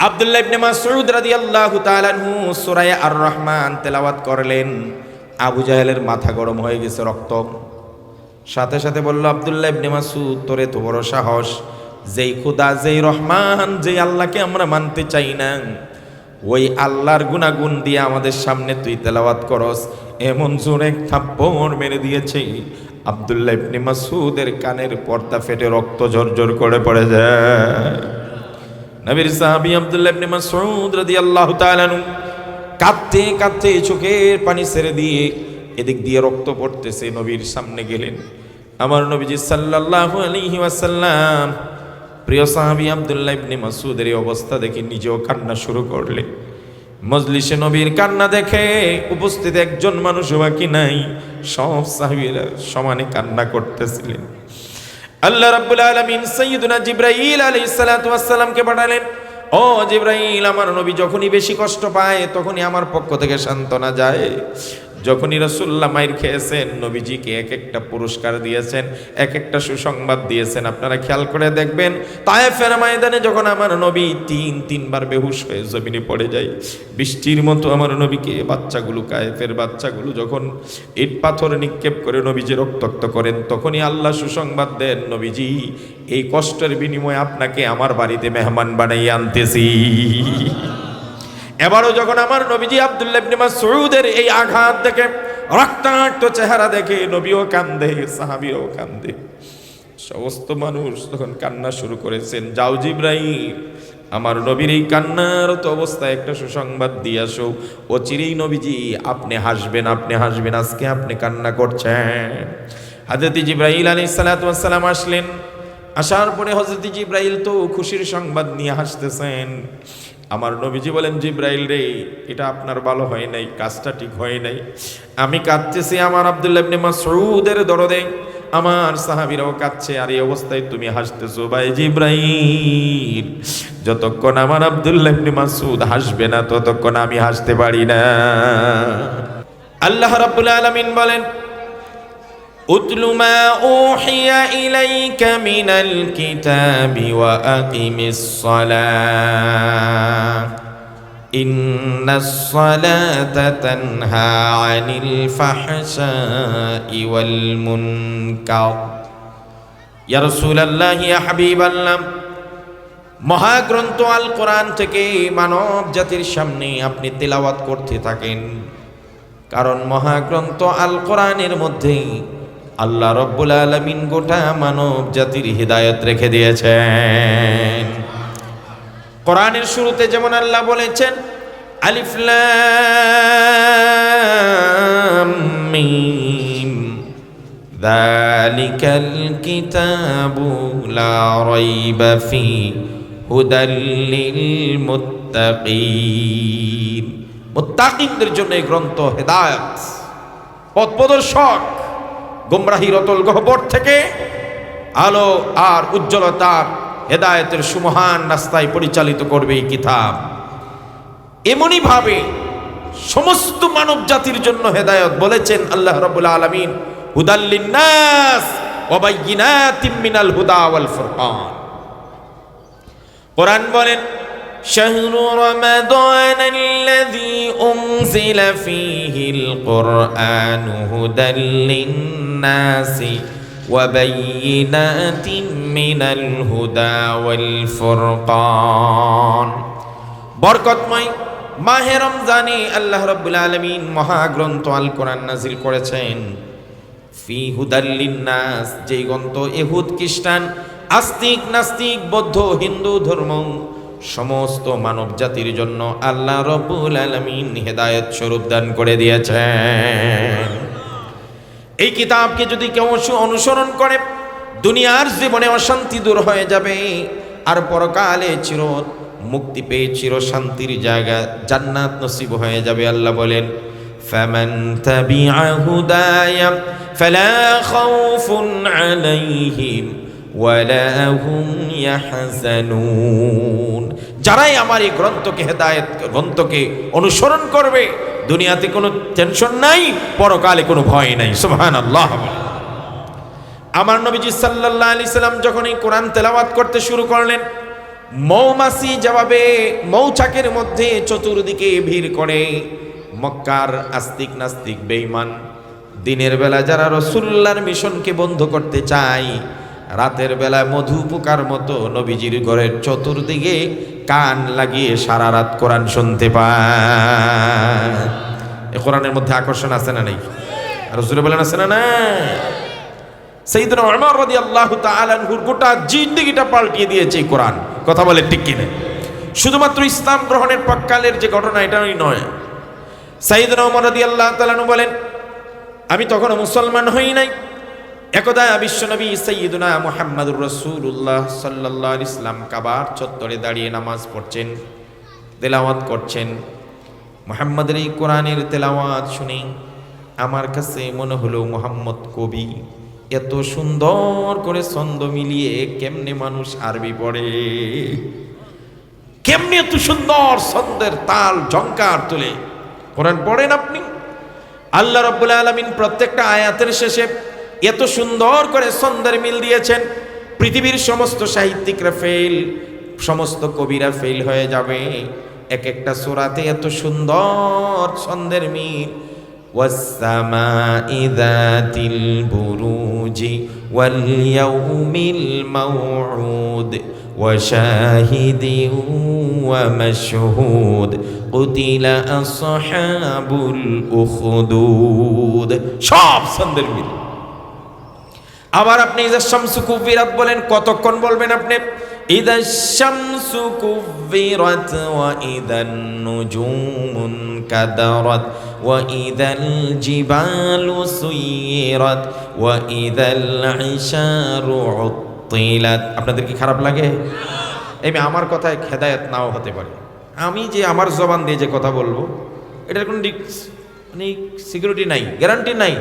আব্দুল্লাহ ইবনে মাসউদ রাদিয়াল্লাহু তাআলা আনহু সূরা আর রহমান তেলাওয়াত করলেন। আবু জাহেলের মাথা গরম হয়ে গেছে, রক্ত। সাথে সাথে বলল, আব্দুল্লাহ ইবনে মাসউদ, তোরে তো বড় সাহস, যেই খোদা, যেই রহমান, যেই আল্লাহকে আমরা মানতে চাই না, ওই আল্লাহর গুনাগুন দিয়ে আমাদের সামনে তুই তেলাওয়াত করস। এমন জোরে থাপ্পড় মেরে দিয়েছে, আব্দুল্লাহ ইবনে মাসউদের কানের পর্দা ফেটে রক্ত ঝরঝর করে পড়ে যায়। নবীর সাহাবী আব্দুল্লাহ ইবনে মাসউদ রাদিয়াল্লাহু তাআলা আনহু কাঁদতে কাঁদতে চোখের পানি ছেড়ে দিয়ে এদিক দিয়ে রক্ত পড়তেছে, নবীর সামনে গেলেন। আমার নবীজি সাল্লাল্লাহু আলাইহি ওয়াসাল্লাম প্রিয় সাহাবী আব্দুল্লাহ ইবনে মাসউদের এই অবস্থা দেখে নিজেও কান্না শুরু করলেন। মজলিসে নবীর কান্না দেখে উপস্থিত একজন মানুষও বাকি নাই, সব সাহাবীরা সমানে কান্না করতেছিলেন। আল্লাহ রাব্বুল আলামিন সাইয়্যিদুনা জিবরাইল আলাইহিস সালাতু ওয়াস সালামকে পাঠালেন। ও জিবরাইল, আমার নবী যখনই বেশি কষ্ট পায় তখনই আমার পক্ষ থেকে সান্ত্বনা যায়। যখনই রাসূলুল্লাহ মাইর খেয়েছেন, নবীজিকে এক একটা পুরস্কার দিয়েছেন, এক একটা সুসংবাদ দিয়েছেন। আপনারা খেয়াল করে দেখবেন, তায়েফের ময়দানে যখন আমার নবী তিনবার বেহুশ হয়ে জমিনে পড়ে যায়, বৃষ্টির মতো আমার নবীকে বাচ্চাগুলো, কায়েফের বাচ্চাগুলো যখন ইট পাথর নিক্ষেপ করে নবীজি রক্তাক্ত করেন, তখনই আল্লাহ সুসংবাদ দেন, নবীজি, এই কষ্টের বিনিময়ে আপনাকে আমার বাড়িতে মেহমান বানাইয়ে আনতেছি। এবারও যখন আমার নবীজি আব্দুল্লাহ ইবনে মাসউদের এই আঘাত দেখে, রক্তাক্ত চেহারা দেখে, নবীও কান্দে, সাহাবীরাও কান্দে, সমস্ত মানুষ তখন কান্না শুরু করেছেন। যাও জিবরাইল, আমার নবীর এই কান্নার তো অবস্থায় একটা সুসংবাদ দিয়ে আসো। অচিরেই নবীজি আপনি হাসবেন, আপনি হাসবেন, আজকে আপনি কান্না করছেন। হযরত জিবরাইল আলাইহিস সালাতু ওয়াস সালাম আসলেন। আসার পরে হযরত জিবরাইল তো খুশির সংবাদ নিয়ে হাসতেছেন। আমার নবীজি বলেন, জিবরাইল রে, এটা আপনার ভালো হয় নাই, কাজটা ঠিক হয় নাই। আমি কাঁদতেছি আমার আব্দুল্লাহ ইবনে মাসউদের দরদে, আমার সাহাবীরাও কাঁদছে, আর এই অবস্থায় তুমি হাসতেছো। ভাই জিবরাইল, যতক্ষণ আমার আব্দুল্লাহ ইবনে মাসউদ হাসবে না ততক্ষণ আমি হাসতে পারি না। আল্লাহ রাব্বুল আলামিন বলেন, উতলু মা উহিয়া ইলাইকা মিনাল কিতাবি ওয়া আকিমিস সালাহ ইন্নাস সালাতা তানহা আনিল ফাহশাই ওয়াল মুনকার। ইয়া রাসূলুল্লাহ, ইয়া হাবিবাল্লাহ, মহাগ্রন্থ আল কোরআন থেকে মানব জাতির সামনে আপনি তেলাওয়াত করতে থাকেন, কারণ মহাগ্রন্থ আল কোরআনের মধ্যে আল্লাহ রব্বুল আলামিন গোটা মানব জাতির হিদায়াত রেখে দিয়েছেন। কোরআনের শুরুতে যেমন আল্লাহ বলেছেন, আলিফ লাম মিম যালিকাল কিতাবু লা রাইবা ফি হুদাল লিল মুত্তাকিন। মুত্তাকিনদের জন্য এই গ্রন্থ হেদায়েত, পথ প্রদর্শক, গোমরাহির অতল গহ্বর থেকে আলো আর উজ্জ্বলতার হেদায়েতের সুমহান রাস্তায় পরিচালিত করবে এই কিতাব। এমনই ভাবে সমস্ত মানব জাতির জন্য হেদায়েত বলেছেন আল্লাহ রাব্বুল আলামিন, হুদাল লিন্নাস ওয়া বাইয়িনাতিম মিনাল হুদা ওয়াল ফুরকান। কোরআন বলেন, শাহরু রমাদানাল্লাযী উনজিলা ফীহিল কুরআনু হুদাল লিন্নাসি ওয়া বাইয়িনাতিম মিনাল হুদা ওয়াল ফুরকান। বরকতময় মাহে রমজানে আল্লাহ রাব্বুল আলামিন মহাগ্রন্থ আল কোরআন নাজিল করেছেন। ফি হুদাল লিন্নাস, যেই গ্রন্থ ইহুদ, খ্রিস্টান, আস্তিক, নাস্তিক, বৌদ্ধ, হিন্দু ধর্ম সমস্ত মানব জাতির জন্য আল্লাহ রাব্বুল আলামিন হেদায়েত স্বরূপ দান করে দিয়েছেন। এই কিতাবকে যদি কেউ অনুসরণ করে, দুনিয়ার জীবনে অশান্তি দূর হয়ে যাবে, আর পরকালে চির মুক্তি পেয়ে চির শান্তির জায়গা জান্নাত নসিব হয়ে যাবে। আল্লাহ বলেন, ফামান তাবিআ হুদায়া ফালা খাউফুন আলাইহিম ওয়ালা হুম ইয়াহজানুন। যারাই আমার এই গ্রন্থকে, হেদায়েত গ্রন্থকে অনুসরণ করবে, দুনিয়াতে কোনো টেনশন নাই, পরকালে কোনো ভয় নাই। সুবহানাল্লাহ। আমার নবীজি সাল্লাল্লাহু আলাইহি সাল্লাম যখন এই কোরআন তেলাওয়াত করতে শুরু করলেন, মৌমাছি যেভাবে মৌচাকের মধ্যে চতুর্দিকে ভিড় করে, মক্কার আস্তিক নাস্তিক বেঈমান দিনের বেলা যারা রাসূলুল্লাহর মিশনকে বন্ধ করতে চায়, রাতের বেলা মধু পোকার মতো নবীজির ঘরের চতুর্দিকে কান লাগিয়ে সারা রাত কোরআন শুনতে পায়। এই কোরআনের মধ্যে আকর্ষণ আছে না নেই? রাসূল বলেন আছে না না? সাইয়েদনা উমর রাদিয়াল্লাহু তাআলা আনহুর গোটা জিন্দেগিটা পাল্টিয়ে দিয়েছে এই কোরআন। কথা বলে ঠিক কিনা? শুধুমাত্র ইসলাম গ্রহণের পরকালের যে ঘটনা এটাই নয়। সাইয়েদনা উমর রাদিয়াল্লাহু তাআলা আনহু বলেন, আমি তখনও মুসলমান হই নাই। একদা বিশ্বনবী সাইয়্যিদুনা মুহাম্মদুর রাসূলুল্লাহ সাল্লাল্লাহু আলাইহি ওয়াসাল্লাম কাবার চত্বরে দাঁড়িয়ে নামাজ পড়ছেন, তেলাওয়াত করছেন। মুহাম্মদের এই কোরআনের তেলাওয়াত শুনে আমার কাছে মনে হলো মুহাম্মদ কবি। এত সুন্দর করে ছন্দ মিলিয়ে কেমনে মানুষ আরবি পড়ে, কেমনে এত সুন্দর ছন্দের তাল ঝংকার তুলে কোরআন পড়েন আপনি। আল্লাহ রাব্বুল আলামিন প্রত্যেকটা আয়াতের শেষে এত সুন্দর করে ছন্দের মিল দিয়েছেন, পৃথিবীর সমস্ত সাহিত্যিকরা ফেল, সমস্ত কবিরা ফেল হয়ে যাবে। এক একটা সূরাতে এত সুন্দর ছন্দের মিল। ওয়াস-সামাই যাতিল বুরুজি ওয়াল ইয়াউমিল মাউউদ ওয়া শাহিদিন ওয়া মাশহুদ কুতিলা আসহাবুল উখদুদ। সব ছন্দের মিল। আবার আপনি ইযা শামসু কুবিরাত বলেন, কতক্ষণ বলবেন আপনি? ইযা শামসু কুবিরাত ওয়া ইদান নুজুমুন কাদারাত ওয়া ইদাল জিবালু সুয়িরাত ওয়া ইদাল ইশারু উত্তিলাত। আপনাদের কি খারাপ লাগে? এই আমার কথায় হেদায়েত নাও হতে পারে। আমি যে আমার জবান দিয়ে যে কথা বলবো এটার কোনো সিকিউরিটি নাই, গ্যারান্টি নাই।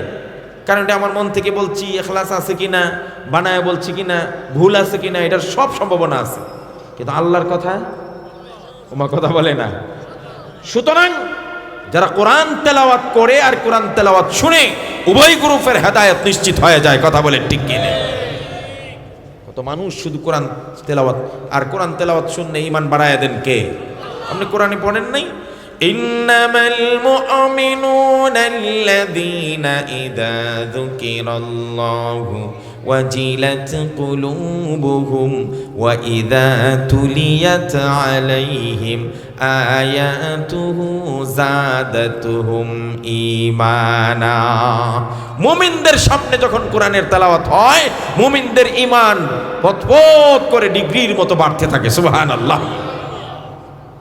কারণ এটা আমার মন থেকে বলছি, ইখলাস আছে কিনা, বানায় বলছি কিনা, ভুল আছে কিনা, এটার সব সম্ভাবনা আছে। কিন্তু আল্লাহর কথা ওমা কথা বলে না। সুতরাং যারা কোরআন তেলাওয়াত করে আর কোরআন তেলাওয়াত শুনে উভয় গ্রুপের হেদায়েত নিশ্চিত হয়ে যায়। কথা বলে ঠিক কিনা? কত মানুষ শুধু কোরআন তেলাওয়াত আর কোরআন তেলাওয়াত শুনলে ঈমান বাড়ায় দেন কে? আপনি কোরআনে পড়েন নাই? ইন্নামাল মুমিনুনা আল্লাযীনা ইযা যুকিরাল্লাহু ওয়াজিলাত কুলুবুহুম ওয়া ইযা তুলিয়াত আলাইহিম আয়াতুহু যাদাতুহুম ঈমানা। মুমিনদের সামনে যখন কোরআনের তেলাওয়াত হয়, মুমিনদের ঈমান পথ করে ডিগ্রির মতো বাড়তে থাকে। সুবহানাল্লাহ।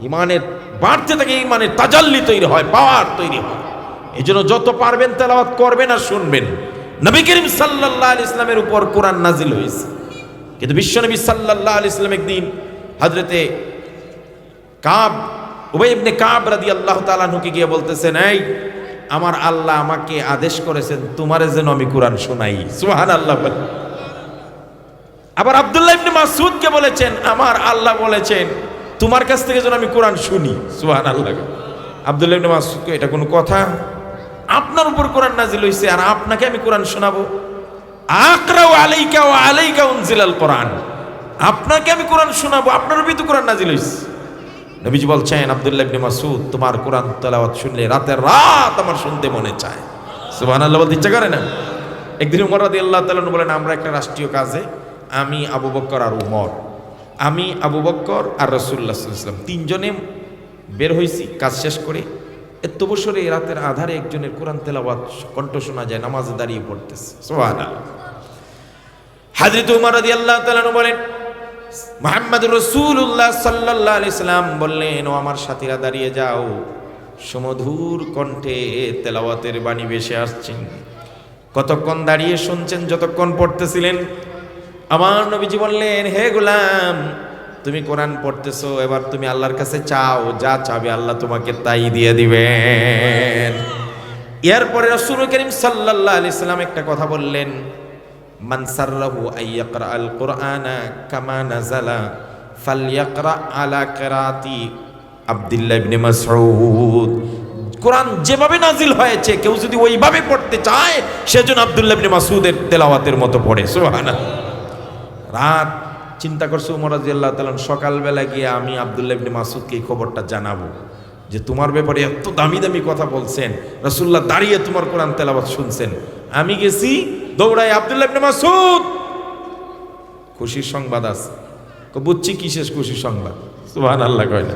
ঈমানের বাড়তে থাকে, ঈমানের তাজাল্লি তৈরি হয়, পাওয়ার তৈরি হয়। এই জন্য যত পারবেন তেলাওয়াত করবেন আর শুনবেন। নবী করিম সাল্লাল্লাহু আলাইহি ইসলামের উপর কোরআন নাজিল হয়েছে, কিন্তু বিশ্বনবী সাল্লাল্লাহু আলাইহি ইসলাম একদিন হযরতে উবাই ইবনে কাব রাদিয়াল্লাহু তাআলা আনহুকে গিয়ে বলতেছেন, এই আমার আল্লাহ আমাকে আদেশ করেছেন তোমারে যেন আমি কোরআন শোনাই। সুবহানাল্লাহ। আবার আব্দুল্লাহ ইবনে মাসউদকে বলেছেন, আমার আল্লাহ বলেছেন তোমার কাছ থেকে যেন আমি কোরআন শুনি। সুবহানাল্লাহ। আব্দুল্লাহ ইবনে মাসউদ কই, এটা কোনো কথা? আপনার উপর কোরআন নাজিল হইছে আর আপনাকে আমি কোরআন শোনাবো? আকরাউ আলাইকা ওয়া আলাইকা উনজিলাল কোরআন। আপনাকে আমি কোরআন শোনাবো, আপনার উপরই তো কোরআন নাজিল হইছে। নবীজি বলছেন, আব্দুল্লাহ ইবনে মাসউদ তোমার কোরআন তেলাওয়াত শুনলে রাতের রাত আমার শুনতে মনে চায়। সুবহানাল্লাহ বলতে ইচ্ছা করে না? একদিন উমর রাদিয়াল্লাহু তাআলা বলেন, আমরা একটা রাষ্ট্রীয় কাজে, আমি আবু বকর আর উমর, আমি আবু বকর আর রাসূলুল্লাহ সাল্লাল্লাহু আলাইহি ওয়াসাল্লাম তিনজনে বের হইছি কাজ শেষ করে। এত বছরে রাতের আধারে একজনের কোরআন তেলাওয়াত কণ্ঠ শোনা যায়, নামাজে দাঁড়িয়ে পড়তেছে। সুবহানাল্লাহ। হযরত উমর রাদিয়াল্লাহু তাআলা বলেন, মুহাম্মদুর রাসূলুল্লাহ সাল্লাল্লাহু আলাইহি ওয়াসাল্লাম বললেন, ও আমার সাথীরা দাঁড়িয়ে যাও। সুমধুর কণ্ঠে তেলাওয়াতের বাণী ভেসে আসছে। কতক্ষণ দাঁড়িয়ে শুনছেন? যতক্ষণ পড়তেছিলেন। আমার নবীজি বললেন, হে গোলাম, তুমি কোরআন পড়তেছো, এবার তুমি আল্লাহর কাছে চাও, যা চাবে আল্লাহ তোমাকে তাই দিয়ে দিবেন। এরপরে রাসূল করিম সাল্লাল্লাহু আলাইহি ওয়াসাল্লাম একটা কথা বললেন, মান সাররাহু আইয়াকরা আল কুরআনা কামা নাযালা ফালইয়াকরা আলা কিরাতি আব্দুল্লাহ ইবনে মাসউদ। কোরআন যেভাবে নাজিল হয়েছে কেউ যদি ওইভাবে পড়তে চায়, সেজন্য আব্দুল্লাহ ইবনে মাসউদের তেলাওয়াতের মতো পড়ে। সুবহানাল্লাহ। রাত চিন্তা করছে ওমর রাদিয়াল্লাহু তাআলা সকালবেলা গিয়ে আমি আব্দুল্লাহ ইবনে মাসউদকে এই খবরটা জানাবো যে তোমার ব্যাপারে এত দামি দামি কথা বলছেন, রাসূলুল্লাহ দাঁড়িয়ে তোমার কোরআন তেলাওয়াত শুনছেন। আমি গেছি দৌড়াই, আব্দুল্লাহ ইবনে মাসউদ, খুশির সংবাদ আছে। বুঝছি কিসের খুশির সংবাদ? সুবহানাল্লাহ কয় না।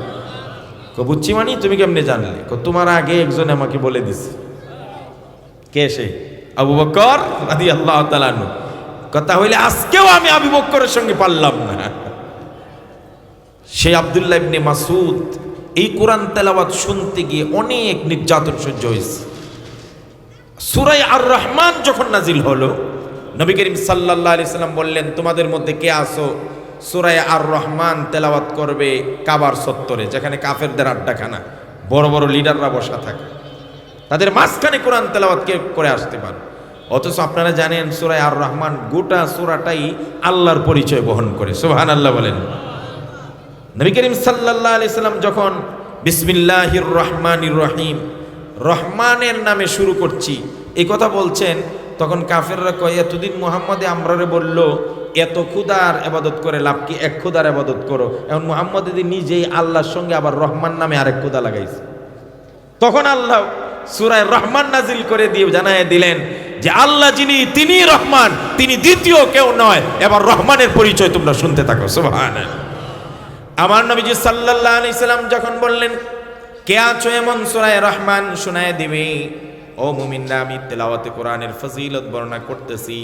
বুঝছি মানে তুমি কেমনে জানলে? তোমার আগে একজন আমাকে বলে দিছে। কে সে? আবু বকর রাদিয়াল্লাহু তাআলা আনহু। কথা হইলে আজকেও আমি আবু বকরের সঙ্গে পারলাম না। সেই আব্দুল্লাহ ইবনে মাসউদ এই কোরআন তেলাওয়াত শুনতে গিয়ে অনেক নির্যাতন সহ্য হয়েছে। সূরা আর রহমান যখন নাজিল হলো, নবী করিম সাল্লাল্লাহু আলাইহি সাল্লাম বললেন, তোমাদের মধ্যে কে আসো সূরা আর রহমান তেলাওয়াত করবে কাবার চত্বরে, যেখানে কাফেরদের আড্ডাখানা, বড় বড় লিডাররা বসা থাকে, তাদের মাঝখানে কোরআন তেলাওয়াত কে করে আসতে পারে। অথচ আপনারা জানেন সূরা আর রহমান গোটা সূরাটাই আল্লাহর পরিচয় বহন করে। সুবহানাল্লাহ বলেন। নবী করিম সাল্লাল্লাহু আলাইহি সাল্লাম যখন বিসমিল্লাহির রহমানির রহিম, রহমানের নামে শুরু করছি এই কথা বলছেন, তখন কাফেররা কয়, এতদিন মুহাম্মদে আমরারে বলল এত খুদার ইবাদত করে লাভ কি, এক খুদার ইবাদত করো। এখন মুহাম্মদ যদি নিজেই আল্লাহর সঙ্গে আবার রহমান নামে আরেক খুদা লাগাইছে। তখন আল্লাহ সূরা রহমান নাজিল করে দিয়ে জানায় দিলেন যে আল্লাহ যিনি, তিনি রহমান, তিনি দ্বিতীয় কেউ নয়। এবার রহমানের পরিচয় তোমরা শুনতে থাকো। সুবহানাল্লাহ। আমার নবীজি সাল্লাল্লাহু আলাইহি সাল্লাম যখন বললেন, কে আছো এমন সূরা রহমান শোনায় দিবে, ও মুমিনরা আমি তেলাওয়াতে কোরআনের ফজিলত বর্ণনা করতেছি।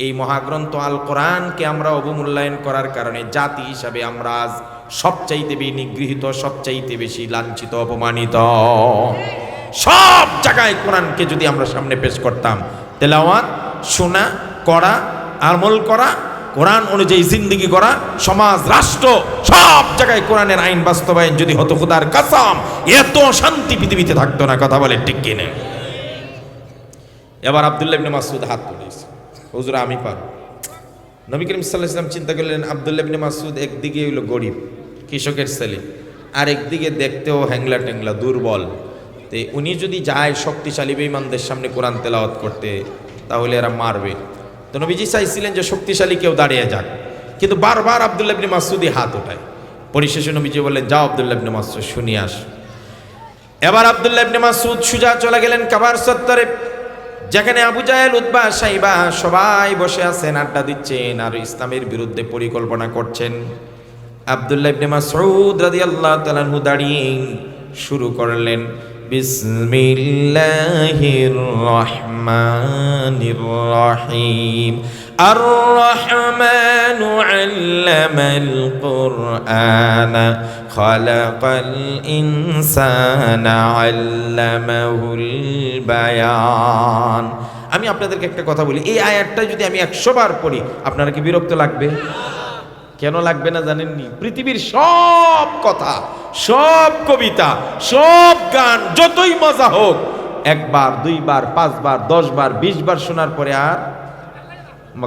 এই মহাগ্রন্থ আল কোরআনকে আমরা অবমূল্যায়ন করার কারণে জাতি হিসাবে আমরা আজ সবচাইতে বেশি নিগৃহীত, সবচাইতে বেশি লাঞ্ছিত, অপমানিত। সব জায়গায় কোরআনকে যদি আমরা সামনে পেশ করতাম, তেলাওয়াত শোনা, করা, আমল করা, কোরআন অনুযায়ী জিন্দেগি করা, সমাজ রাষ্ট্র সব জায়গায় কোরআনের আইন বাস্তবায়ন যদি হতো, খোদার কসম এত শান্তি পৃথিবীতে থাকতো না। কথা বলে ঠিক কিনা? এবার আব্দুল্লাহ ইবনে মাসউদ হাত তুলেছে, হুজুর আমি পারব। নবী করিম সাল্লাল্লাহু আলাইহি ওয়াসাল্লাম চিন্তা করলেন, আব্দুল্লাহ ইবনে মাসউদ একদিকে হইল গরিব কৃষকের ছেলে, আর একদিকে দেখতেও হ্যাংলা ট্যাংলা দুর্বল। তো উনি যদি যায় শক্তিশালী বেঈমানদের সামনে কোরআন তেলাওয়াত করতে, তাহলে এরা মারবে। তো নবীজি চাইছিলেন যে শক্তিশালী কেউ দাঁড়িয়ে যাক, কিন্তু বারবার আব্দুল্লাহ ইবনে মাসউদই হাত ওঠায়। পরিশেষে নবীজি বললেন, যাও আব্দুল্লাহ ইবনে মাসউদ শুনিয়ে আস। এবার আব্দুল্লাহ ইবনে মাসউদ সুজা চলে গেলেন কাবার চত্বরে, যেখানে আবু জাহেল, উতবা, সাইবা সবাই বসে আছেন, আড্ডা দিচ্ছেন আর ইসলামের বিরুদ্ধে পরিকল্পনা করছেন। আব্দুল্লাহ ইবনে মাসউদ রাদিয়াল্লাহু তাআলা আনহু দাঁড়িয়ে শুরু করলেন, বিসমিল্লাহির রহমানির রহিম, আর রহমানু আল্লামাল কুরআনা খালাকাল ইনসানা আল্লামাহুল বায়ান। আমি আপনাদেরকে একটা কথা বলি, এই আয়াতটা যদি আমি 100 বার পড়ি আপনারা কি বিরক্ত লাগবে? কেন লাগবে না জানেননি? পৃথিবীর সব কথা, সব কবিতা, সব গান যতই মজা হোক, একবার, দুইবার, 5 বার, 10 বার, 20 বার শোনার পরে আর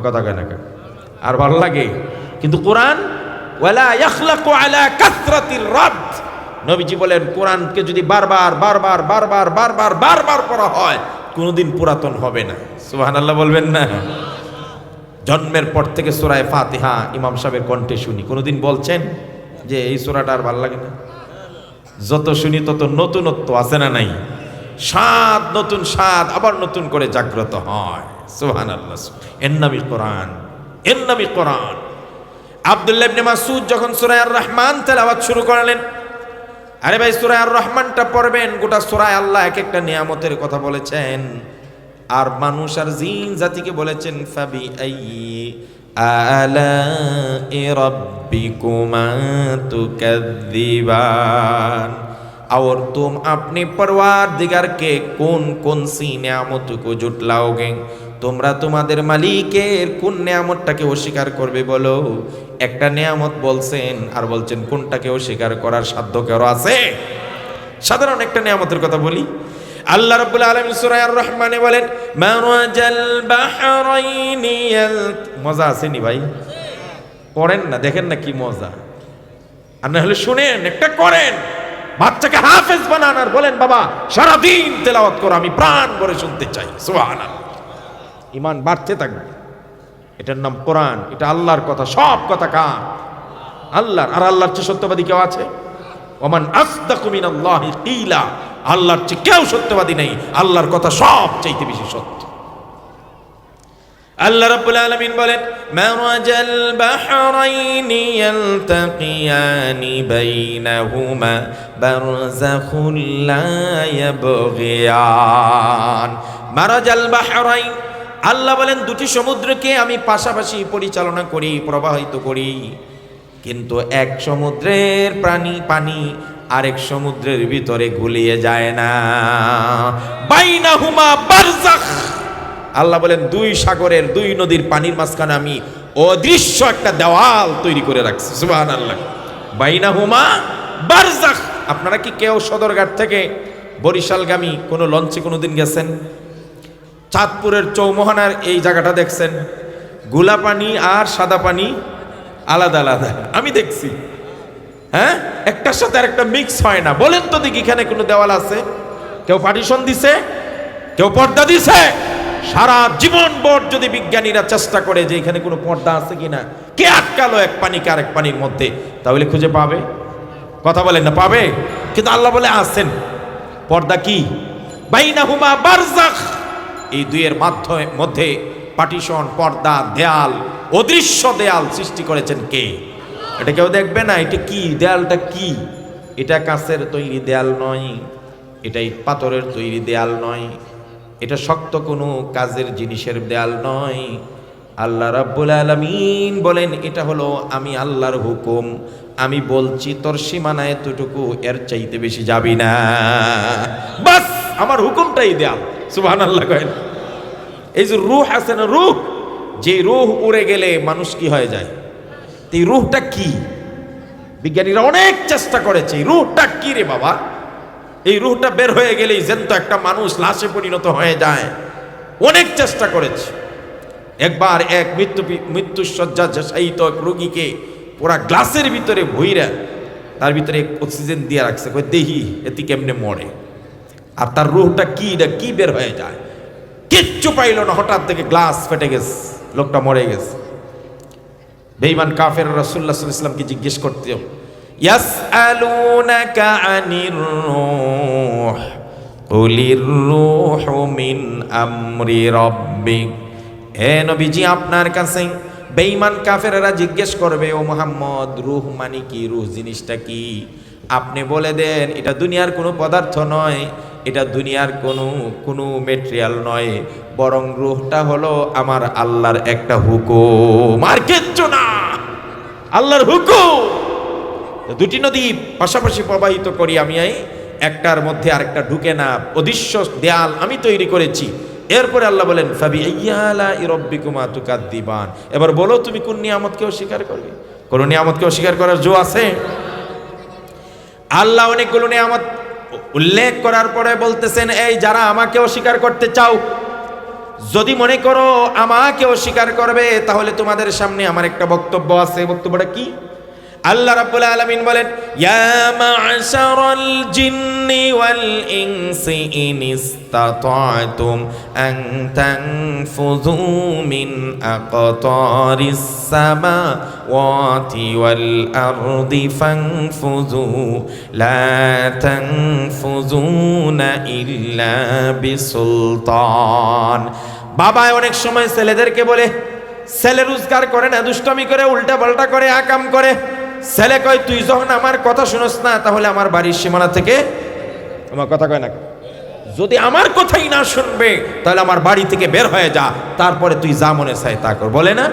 কথা কয় না, আর ভালো লাগে। কিন্তু কোরআন ওয়ালা ইয়াখলাকু আলা কাসরাতির রাদ, নবীজি বলেন কোরআনকে যদি বারবার বারবার বারবার বারবার বারবার পড়া হয় কোনোদিন পুরাতন হবে না। সুবহানাল্লাহ বলবেন না? জন্মের পর থেকে সূরা ফাতিহা ইমাম সাহেবের কণ্ঠে শুনি, কোনোদিন বলছেন যে এই সূরাটা আর ভালো লাগে না? যত শুনি তত নতুনত্ব আছে না নাই? স্বাদ, নতুন স্বাদ আবার নতুন করে জাগ্রত হয়। সুবহানাল্লাহ। এর নামই কোরআন, এর নামই কোরআন। আব্দুল্লাহ ইবনে মাসউদ যখন সূরা আর রহমান তেলাওয়াত শুরু করলেন, আরে ভাই সূরা আর রহমানটা পড়বেন, গোটা সূরায় আল্লাহ এক একটা নিয়ামতের কথা বলেছেন, আর মানুষ আর জিন জাতিকে বলেছেন ফাবি আইয়ি আলাই রাব্বিকুমা তুকাযযিবান, और तुम अपने परवारदिगार के कौन कौन सी नियामतों को जुटलाओगे? তোমরা তোমাদের মালিকের কোন নিয়ামতটাকে অস্বীকার করবে বলো? একটা নিয়ামত বলছেন আর বলছেন কোনটাকে অস্বীকার করার সাধ্য কারো আছে? সাধারণ একটা নিয়ামতের কথা বলি, আল্লাহ রাব্বুল আলামিন সূরা আর রহমানে বলেন মারাজাল বাহরাইনি, মজা আছে নি ভাই? পড়েন না, দেখেন না কি মজা। আর না হলে শুনেন, একটা করেন, বাচ্চাকে হাফেজ বানান আর বলেন বাবা সারাদিন তেলাওয়াত করো, আমি প্রাণ ভরে শুনতে চাই। সুবহানাল্লাহ। ঈমান বাড়তে থাকবে। এটার নাম কোরআন, এটা আল্লাহর কথা। সব কথা কার? আল্লাহর। আর আল্লাহর চেয়ে সত্যবাদী কেউ আছে? ওমান আসদাকু মিনাল্লাহি কিলা, আল্লাহর চেয়ে কেউ সত্যবাদী নেই। আল্লাহর কথা সব চাইতে বেশি সত্য। আল্লাহ রাব্বুল আলামিন বলেন, মারাজাল বাহরাইনি ইয়ালতাকিয়ানি বাইনাহুমা বারযাখুন লা ইয়াবগিয়ান। মারাজাল বাহরাইন, আল্লাহ বলেন দুটি সমুদ্রকে আমি পাশাপাশি পরিচালনা করি, প্রবাহিত করি, কিন্তু এক সমুদ্রের পানি আরেক সমুদ্রের ভিতরে গুলিয়ে যায় না। বাইনাহুমা বারযাখ, আল্লাহ বলেন দুই সাগরের, দুই নদীর পানির মাঝখানে আমি অদৃশ্য একটা দেওয়াল তৈরি করে রাখছি। সুবহানাল্লাহ। বাইনাহুমা বারযাখ। আপনারা কি কেউ সদরঘাট থেকে বরিশালগামী কোনো লঞ্চে কোনোদিন গেছেন? চাঁদপুরের চৌমোহনার এই জায়গাটা দেখছেন? গোলা পানি আর সাদা পানি আলাদা আলাদা, আমি দেখছি। হ্যাঁ, একটার সাথে আরেকটা মিক্স হয় না। বলেন তো দেখি, এখানে কোনো দেওয়াল আছে? কেউ পার্টিশন দিছে? কেউ পর্দা দিছে? সারা জীবন ভর যদি বিজ্ঞানীরা চেষ্টা করে যে এখানে কোনো পর্দা আছে কিনা, কে আটকালো এক পানিকে আরেক পানির মধ্যে, তাহলে খুঁজে পাবে? কথা বলেন না, পাবে? কিন্তু আল্লাহ বলে আছেন। পর্দা কি? বাইনাহুমা বারযাখ, এই দুইয়ের মধ্যে পার্টিশন, পর্দা, দেয়াল, অদৃশ্য দেয়াল সৃষ্টি করেছেন কে? এটা কেউ দেখবে না। এটা কি? দেয়ালটা কি? এটা কাঁচের তৈরি দেয়াল নয়, এটা ইট পাথরের তৈরি দেয়াল নয়, এটা শক্ত কোনো কাজের জিনিসের দেয়াল নয়। আল্লাহ রাব্বুল আলামিন বলেন, এটা হলো আমি আল্লাহর হুকুম। আমি বলছি তোর সীমানা এতটুকু, এর চাইতে বেশি যাবি না। বাস, আমার হুকুমটাই দেয়াল। সুবহানাল্লাহ করেন। এই যে রূহ আছে না, রূহ, যে রূহ উড়ে গেলে মানুষ কি হয়ে যায়? এই রূহটা কি? বিজ্ঞানীরা অনেক চেষ্টা করেছে, এই রূহটা কি রে বাবা? এই রূহটা বের হয়ে গেলেই জ্যান্ত একটা মানুষ লাশে পরিণত হয়ে যায়। অনেক চেষ্টা করেছে। একবার এক মৃত্যুশয্যা শায়িত এক রোগীকে পুরা গ্লাসের ভিতরে ভইরা তার ভিতরে অক্সিজেন দিয়ে রাখছে, কই দেহি এতে কেমনে মরে। আর তার রূহটা কি, এটা কি বের হয়ে যায়? কিচ্ছু পাইল না, হঠাৎ থেকে গ্লাস ফেটে গেছে, লোকটা মরে গেছে। বেঈমান কাফের রাসূলুল্লাহ সাল্লাল্লাহু আলাইহি ওয়াসাল্লামকে জিজ্ঞেস করতে, ইয়াসআলুনাকা আনির রূহ কুলির রূহু মিন আমরি রাব্বিক। হে নবীজি, আপনার কাছে বেঈমান কাফেররা জিজ্ঞেস করবে, ও মুহাম্মদ, রূহ মানে কি? রূহ জিনিসটা কি? আপনি বলে দেন, এটা দুনিয়ার কোনো পদার্থ নয়, এটা দুনিয়ার কোনো মেটেরিয়াল নয়, বরং রূহটা হলো আমার আল্লাহর একটা হুকুম, আর কিচ্ছু না। আল্লাহর হুকুম। দুটি নদী পাশাপাশি প্রবাহিত করি আমি, একটার মধ্যে আরেকটা ঢুকে না, অদৃশ্য দেয়াল আমি তৈরি করেছি। এরপরে আল্লাহ বলেন, ফাবিআইয়ি আলাই রাব্বিকুমা তুকাদ্দিবান। এবার বলো, তুমি কোন নিয়ামতকে অস্বীকার করবে? কোন নিয়ামতকে অস্বীকার করার জো আছে? আল্লাহ অনেকগুলো নিয়ামত উল্লেখ করার পরে বলতেছেন, এই যারা আমাকে অস্বীকার করতে চাও, যদি মনে করো আমাকে অস্বীকার করবে, তাহলে তোমাদের সামনে আমার একটা বক্তব্য আছে। বক্তব্যটা কি? আল্লাহ রাব্বুল আলামিন বলেন, ইয়া মা'শারাল জিন্নি ওয়াল ইনসি ইন ইসতাতা'তুম আন তানফুযু মিন আকতারিস সামাওয়াতি ওয়াল আরদি ফানফুযু লা তানফুযুনা ইল্লা বিসুলতান। বাবা অনেক সময় ছেলেদেরকে বলে, ছেলে রোজগার করে না, দুষ্টামি করে, উল্টা পাল্টা করে, আকাম করে। ছেলে কয়, তুই যখন আমার কথা শুনস না, তাহলে আমার বাড়ির সীমানা থেকে, আমার কথা কয় না, যদি আমার কথাই না শুনবে তাহলে আমার বাড়ি থেকে বের হয়ে যা, তারপরে তুই যা মনে চায় তা কর। বলে না?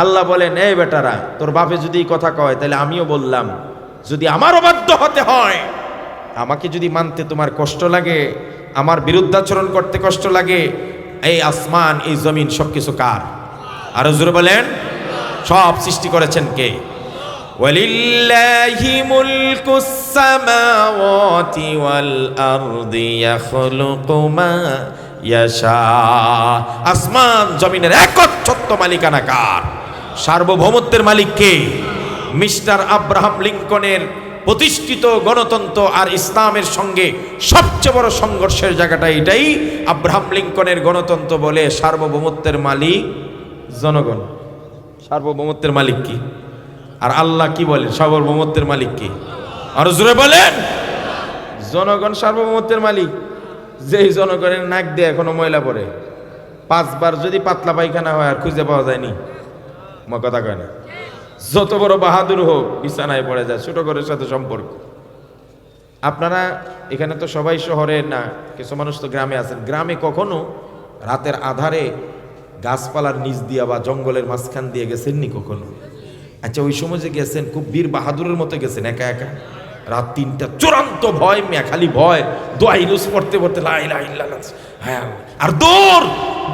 আল্লাহ বলেন, এই বেটারা, তোর বাপে যদি কথা কয়, তাহলে আমিও বললাম, যদি আমার অবাধ্য হতে হয়, আমাকে যদি মানতে তোমার কষ্ট লাগে, আমার বিরুদ্ধাচরণ করতে কষ্ট লাগে, এই আসমান, এই জমিন সবকিছু কার? আরো জোরে বলেন, সব সৃষ্টি করেছেন কে? ওয়ালিল্লাহি মুলকুস সামাওয়াতি ওয়াল আরদি ইয়াখলুকু মা ইয়াশা। আসমান জমিনের একচ্ছত্র মালিকানা কার? সার্বভৌমত্বের মালিক কে? মিস্টার আব্রাহাম লিঙ্কনের প্রতিষ্ঠিত গণতন্ত্র আর ইসলামের সঙ্গে সবচেয়ে বড় সংঘর্ষের জায়গাটা এটাই। আব্রাহাম লিঙ্কনের গণতন্ত্র বলে সার্বভৌমত্বের মালিক জনগণ। সার্বভৌমত্বের মালিক কি? আর আল্লাহ কি বলেন? সার্বভৌমত্বের মালিক কি? আর জোরে বলেন। জনগণ সার্বভৌমত্বের মালিক। যেই জনগণের নাক দিয়ে এখনো ময়লা পড়ে, 5 বার যদি পাতলা পায়খানা হয় আর খুঁজে পাওয়া যায়নি, কথা কয় না। যত বড় বাহাদুর হোক বিছানায় পড়ে যায়, ছোট ঘরের সাথে সম্পর্ক। আপনারা এখানে তো সবাই শহরে না, কিছু মানুষ তো গ্রামে আছেন। গ্রামে কখনো রাতের আধারে গাছপালার নিচ দিয়া বা জঙ্গলের মাঝখান দিয়ে গেছেননি কখনো? আচ্ছা, ওই সময় যে গেছেন খুব বীর বাহাদুরের মতো গেছেন একা একা? রাত 3টা, চূড়ান্ত ভয়, খালি ভয়, দোয়া ইউজ পড়তে পড়তে লা ইলাহা ইল্লাল্লাহ, হ্যাঁ, আর দৌড়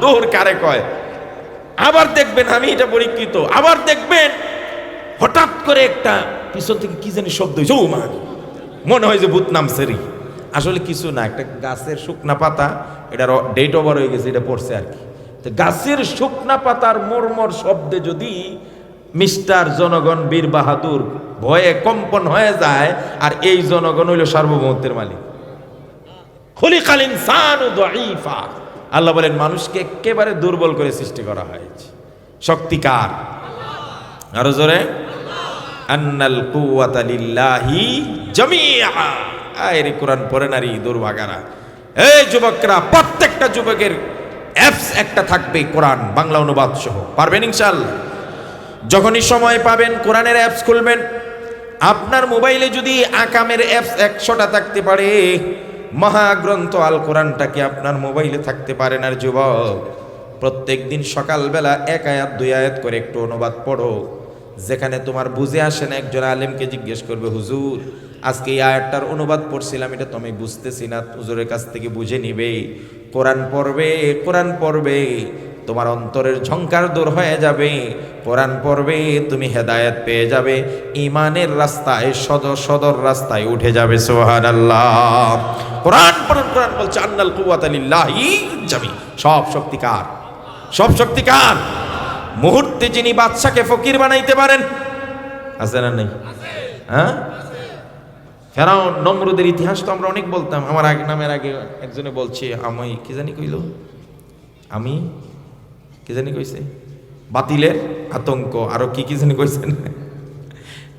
দৌড় কারে কয়। আবার দেখবেন, আমি এটা পরীক্ষিত, আবার দেখবেন হঠাৎ করে একটা পিছন থেকে কি জানি শব্দ হয়েছে, ও মা, মনে হয় যে ভূত নামছেরি। আসলে কিছু না, একটা গাছের শুকনা পাতা, এটার ডেট ওভার হয়ে গেছে, এটা পড়ছে আর কি। তো গাছের শুকনা পাতার মর্মর শব্দে যদি মিস্টার জনগণ বীর বাহাদুর ভয়ে কম্পন হয়ে যায়, আর এই জনগণ হইল সার্বভৌমত্বের মালিক। খুলিকাল ইনসানু দাঈফা, আল্লাহ বলেন মানুষকে একেবারে দুর্বল করে সৃষ্টি করা হয়েছে। শক্তিকার আরো জোরে, আন্নাল কুওয়াতা লিল্লাহি জামিআ। আরে কোরআন পড়ে নারী দুর্ভাগারা, এই যুবকরা, প্রত্যেকটা যুবকের অ্যাপস একটা থাকবে কোরআন বাংলা অনুবাদ সহ। পারবেন ইনশাআল্লাহ? যখনই সময় পাবেন কোরআনের অ্যাপস খুলবেন। আপনার মোবাইলে যদি আকামের অ্যাপস 100টা থাকতে পারে, মহাগ্রন্থ আল কোরআনটাকে আপনার মোবাইলে থাকতে পারে না যুবক? প্রত্যেক দিন সকালবেলা 1 আয়াত 2 আয়াত করে একটু অনুবাদ পড়ো। যেখানে তোমার বুঝে আসে না, একজন আলেমকে জিজ্ঞেস করবে, হুজুর আজকে এই আয়াতটার অনুবাদ পড়ছিলাম, এটা তো আমি বুঝতেছি না, হুজুরের কাছ থেকে বুঝে নিবে। কোরআন পড়বে, কোরআন পড়বে, তোমার অন্তরের ঝংকার দূর হয়ে যাবে। কোরআন পড়বে, তুমি হেদায়েত পেয়ে যাবে, ইমানের রাস্তায় সদর রাস্তায় উঠে যাবে। সুবহানাল্লাহ। কোরআন পড়ুন। কোরআন বলছে আন্নাল কুওয়াতা লিল্লাহি জামি, সব শক্তিকার, সব শক্তিকার। মুহূর্তে যিনি বাদশাকে ফকির বানাইতে পারেন, আছে না নেই? হ্যাঁ, ফেরাউন নমরুদের ইতিহাস তো আমরা অনেক বলতাম। আমার নামের আগে একজনে বলছে, আমি কি জানি কইল, আমি কি জানি কইছে, বাতিলের আতঙ্ক, আরো কি কি জানি কইছেন।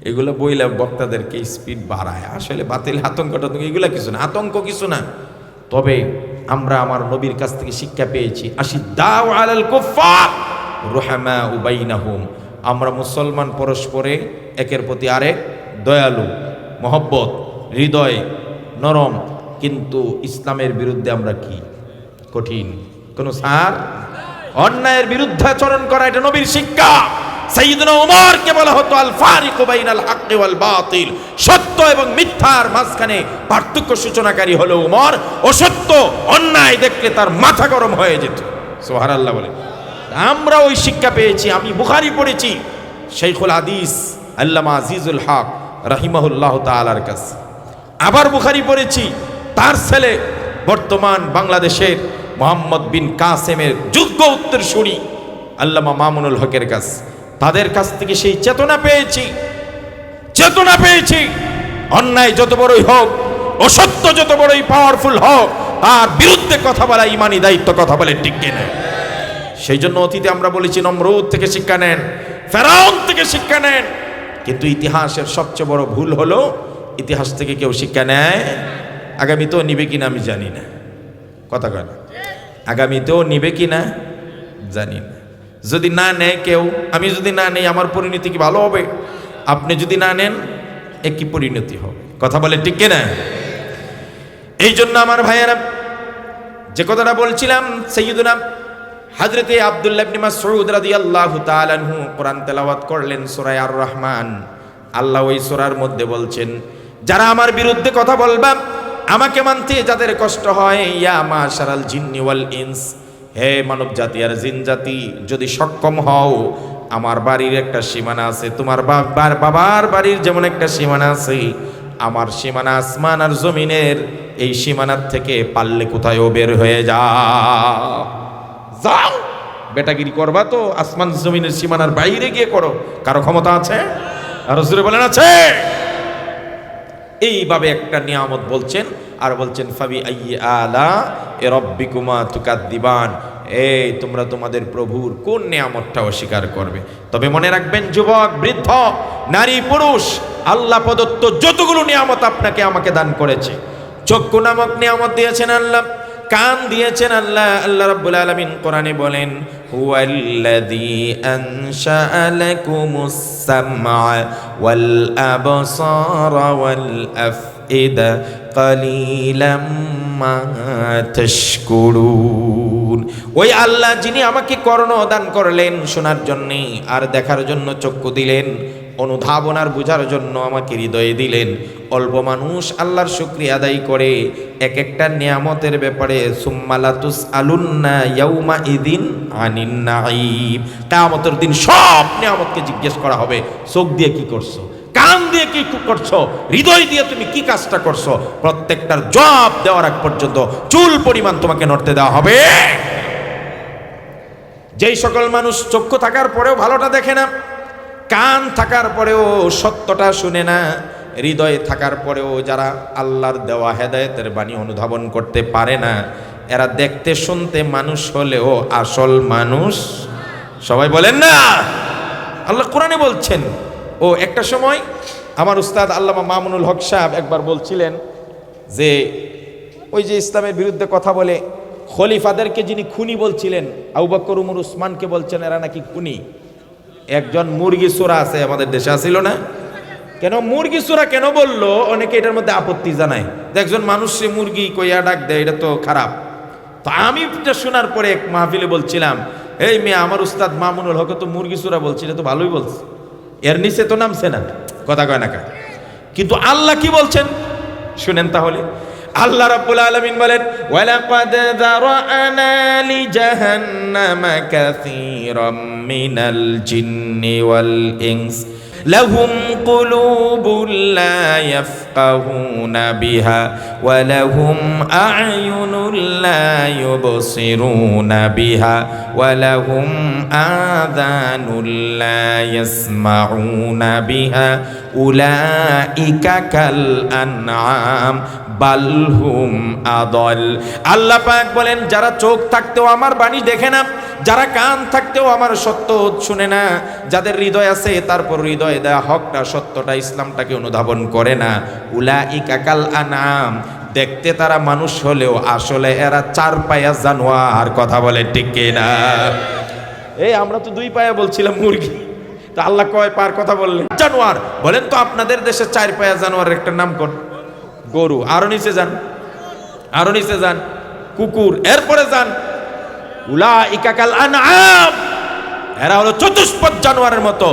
এগুলো বইলা বক্তাদেরকে স্পিড বাড়ায়। আসলে বাতিল আতঙ্কটা এগুলা কিছু না, আতঙ্ক কিছু না। তবে আমরা আমার নবীর কাছ থেকে শিক্ষা পেয়েছি, আশিদ্দাউ আলাল কুফফার রুহামাউ বাইনাহুম। আমরা মুসলমান পরস্পরে একের প্রতি আরেক দয়ালু, মহব্বত, হৃদয় নরম। কিন্তু ইসলামের বিরুদ্ধে আমরা কি কঠিন, কোন সার, অন্যায়ের বিরুদ্ধে আচরণ করা, এটা নবীর শিক্ষা। সাইয়্যিদনা ওমরকে বলা হতো আল ফারিকু বাইনাল হাক্কি ওয়াল বাতিল, সত্য এবং মিথ্যার মাঝখানে পার্থক্য সূচনাকারী হলো ওমর। অসত্য অন্যায় দেখলে তার মাথা গরম হয়ে যেত। সুবহানাল্লাহ বলে। আমরা ওই শিক্ষা পেয়েছি। আমি বুখারী পড়েছি শাইখুল হাদিস আল্লামা আজিজুল হক রাহিমাহুল্লাহ তাআলার কাছে। আবার বুখারী পড়েছি তার ছেলে বর্তমান বাংলাদেশের মোহাম্মদ বিন কাসেমের যোগ্য উত্তরসূরি আল্লামা মামুনুল হকের কাছে। তাদের কাছ থেকে সেই চেতনা পেয়েছি, অন্যায় যত বড়ই হোক, অসত্য যত বড়ই পাওয়ারফুল হোক, তার বিরুদ্ধে কথা বলা ইমানি দায়িত্ব। কথা বলে ঠিক কিনা? সেই জন্য অতীতে আমরা বলেছি নমরুদ থেকে শিক্ষা নেন, ফেরাউন থেকে শিক্ষা নেন। কিন্তু ইতিহাসের সবচেয়ে বড় ভুল হলো ইতিহাস থেকে কেউ শিক্ষা নেয়, আগামীতেও নিবে কিনা আমি জানি না। কথা কয় না, আগামীতেও নিবে কিনা জানি না। যদি না নেয় কেউ, আমি যদি না নেই, আমার পরিণতি কি ভালো হবে? আপনি যদি না নেন, একই পরিণতি হবে। কথা বলে ঠিক কিনা? এই জন্য আমার ভাইয়েরা, যে কথাটা বলছিলাম, সাইয়্যিদুনা হযরতে আব্দুল্লাহ ইবনে মাসউদ রাদিয়াল্লাহু তাআলা আনহু কোরআন তেলাওয়াত করলেন সূরা আর রহমান। আল্লাহ ওই সূরার মধ্যে বলছেন, যারা আমার বিরুদ্ধে কথা বলবা, আমাকে মানতে যাদের কষ্ট হয়, ইয়া মাশারাল জিন্নি ওয়াল ইনস, হে মানব জাতি আর জিন জাতি, যদি সক্ষম হও, আমার বাড়ির একটা সীমানা আছে, তোমার বাবার বাড়ির যেমন একটা সীমানা আছে, আমার সীমানা আসমান আর জমিনের, এই সীমানার থেকে পারলে কোথায়ও বের হয়ে যাও। বেটাগিরি করবা তো আসমান জমিনের সীমানার বাইরে গিয়ে করো। কারো ক্ষমতা আছে? আর রাসূল বলেন আছে। এইভাবে একটা নিয়ামত বলছেন, আর বলছেন ফাবি আইয়ি আলা রাব্বিকুমা তুকাদ্দিবান, এই তোমরা তোমাদের প্রভুর কোন নিয়ামতটা অস্বীকার করবে? তবে মনে রাখবেন যুবক, বৃদ্ধ, নারী, পুরুষ, আল্লাহ প্রদত্ত যতগুলো নিয়ামত আপনাকে আমাকে দান করেছে, চক্ষু নামক নিয়ামত দিয়েছেন আল্লাহ, কান দিয়েছেন আল্লাহ। আল্লাহ রাব্বুল আলামিন কোরআনে বলেন, হুয়াল্লাযী আনশাআ লাকুমুস সামআ ওয়াল আবসারা ওয়াল আফইদা কালিলাম মা তাশকুরুন। ওই আল্লাহ যিনি আমাকে কর্ণ দান করলেন শোনার জন্যে, আর দেখার জন্য চক্ষু দিলেন, অনুধাবনার বুঝার জন্য আমাকে হৃদয়ে দিলেন। অল্প মানুষ আল্লাহর শুকরিয়া আদায় করে এক একটা নিয়ামতের ব্যাপারে। সুম্মা লাতুসআলুন্না ইয়াউমা ইদিন আনিন নাঈম। কিয়ামতের দিন সব নিয়ামতকে জিজ্ঞেস করা হবে, চোখ দিয়ে কি করছো, কান দিয়ে কি করছো, হৃদয় দিয়ে তুমি কি কাজটা করছো, প্রত্যেকটার জবাব দেওয়ার আগ পর্যন্ত চুল পরিমাণ তোমাকে নড়তে দেওয়া হবে। যেই সকল মানুষ চক্ষু থাকার পরেও ভালোটা দেখে না, কান থাকার পরেও সত্যটা শুনে না, হৃদয়ে থাকার পরেও যারা আল্লাহর দেওয়া হেদায়েতের বাণী অনুধাবন করতে পারে না, এরা দেখতে শুনতে মানুষ হলেও আসল মানুষ। সবাই বলেন না? আল্লাহ কোরআনে বলছেন। ও একটা সময় আমার উস্তাদ আল্লামা মামুনুল হক সাহেব একবার বলছিলেন যে ওই যে ইসলামের বিরুদ্ধে কথা বলে খলিফাদেরকে যিনি খুনি বলছিলেন, আবু বকর, উমর, উসমানকে বলছেন এরা নাকি খুনি। একজন মুরগি চোরা আছে আমাদের দেশে, আসিল না? কেন মুরগি চোরা কেন বললো, অনেকে এটার মধ্যে আপত্তি জানায়। একজন মানুষ সে মুরগি কইয়া ডাক দেয়, এটা তো খারাপ। তো আমি এটা শোনার পরে এক মাহফিলে বলছিলাম, এই মেয়ে, আমার উস্তাদ মামুনুল হক তো মুরগি চোরা বলছিল, তো ভালোই বলছে, এর নিচে তো নামছে না, কথা কয় না কা। কিন্তু আল্লাহ কি বলছেন শুনেন তাহলে। আল্লাহ রাব্বুল আলামিন বলেন, ওয়ালাকাদ যারা'না লিজাহান্নামা কাসীরাম মিনাল জিন্নি ওয়াল ইনস লাহুম কুলুবুন লা ইয়াফকাহুনা বিহা ওয়া লাহুম আ'য়ুনুন লা ইউবসিরুনা বিহা ওয়া লাহুম আযানুন লা ইয়াসমাউনা বিহা উলাইকা কাল আনআম বালহুম আদল। আল্লাহ পাক বলেন, যারা চোখ থাকতেও আমার বাণী দেখে না, যারা কান থাকতেও আমার সত্য শুনে না, যাদের হৃদয় আছে তারপর হৃদয়ে দেয়া হকটা, সত্যটা, ইসলামটাকে অনুধাবন করে না, উলাইকা কাল আনআম, দেখতে তারা মানুষ হলেও আসলে এরা চার পায়া জানোয়ার। কথা বলে ঠিক কিনা? এই আমরা তো দুই পায়া বলছিলাম মুরগি, তা আল্লাহ কয় পার কথা বললেন জানোয়ার। বলেন তো আপনাদের দেশে চার পায়া জানোয়ারের একটা নাম কোন? গরু। আরো নিচে যান, আরো নিচে যান, কুকুর। এরপরে যান উলাইকা কাল আনআম, এরা হলো চতুষ্পদ জানোয়ারের মতো।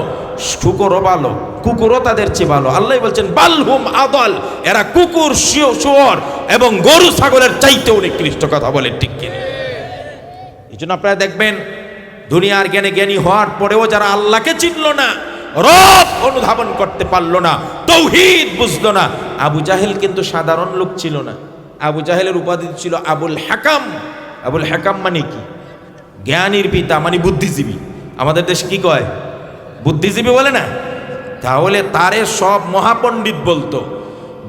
কুকুরও ভালো, কুকুরও তাদের চেয়ে ভালো। আল্লাহ বলছেন বালহুম আদল, এরা কুকুর, শুয়োর এবং গরু ছাগলের চাইতেও নিকৃষ্ট। কথা বলে ঠিক কিনা? এই জন্য আপনারা দেখবেন দুনিয়ার জ্ঞানে জ্ঞানী হওয়ার পরেও যারা আল্লাহকে চিনল না, রব অনুধাবন করতে পারলো না, তৌহিদ বুঝলো না। আবু জাহেল কিন্তু সাধারণ লোক ছিল না। আবু জাহেলের উপাধি ছিল আবুল হাকাম। আবুল হাকাম মানে কি? জ্ঞানীর পিতা, মানে বুদ্ধিজীবী। আমাদের দেশে কি কয়? বুদ্ধিজীবী বলে না? তাহলে তারে সব মহাপণ্ডিত বলতো।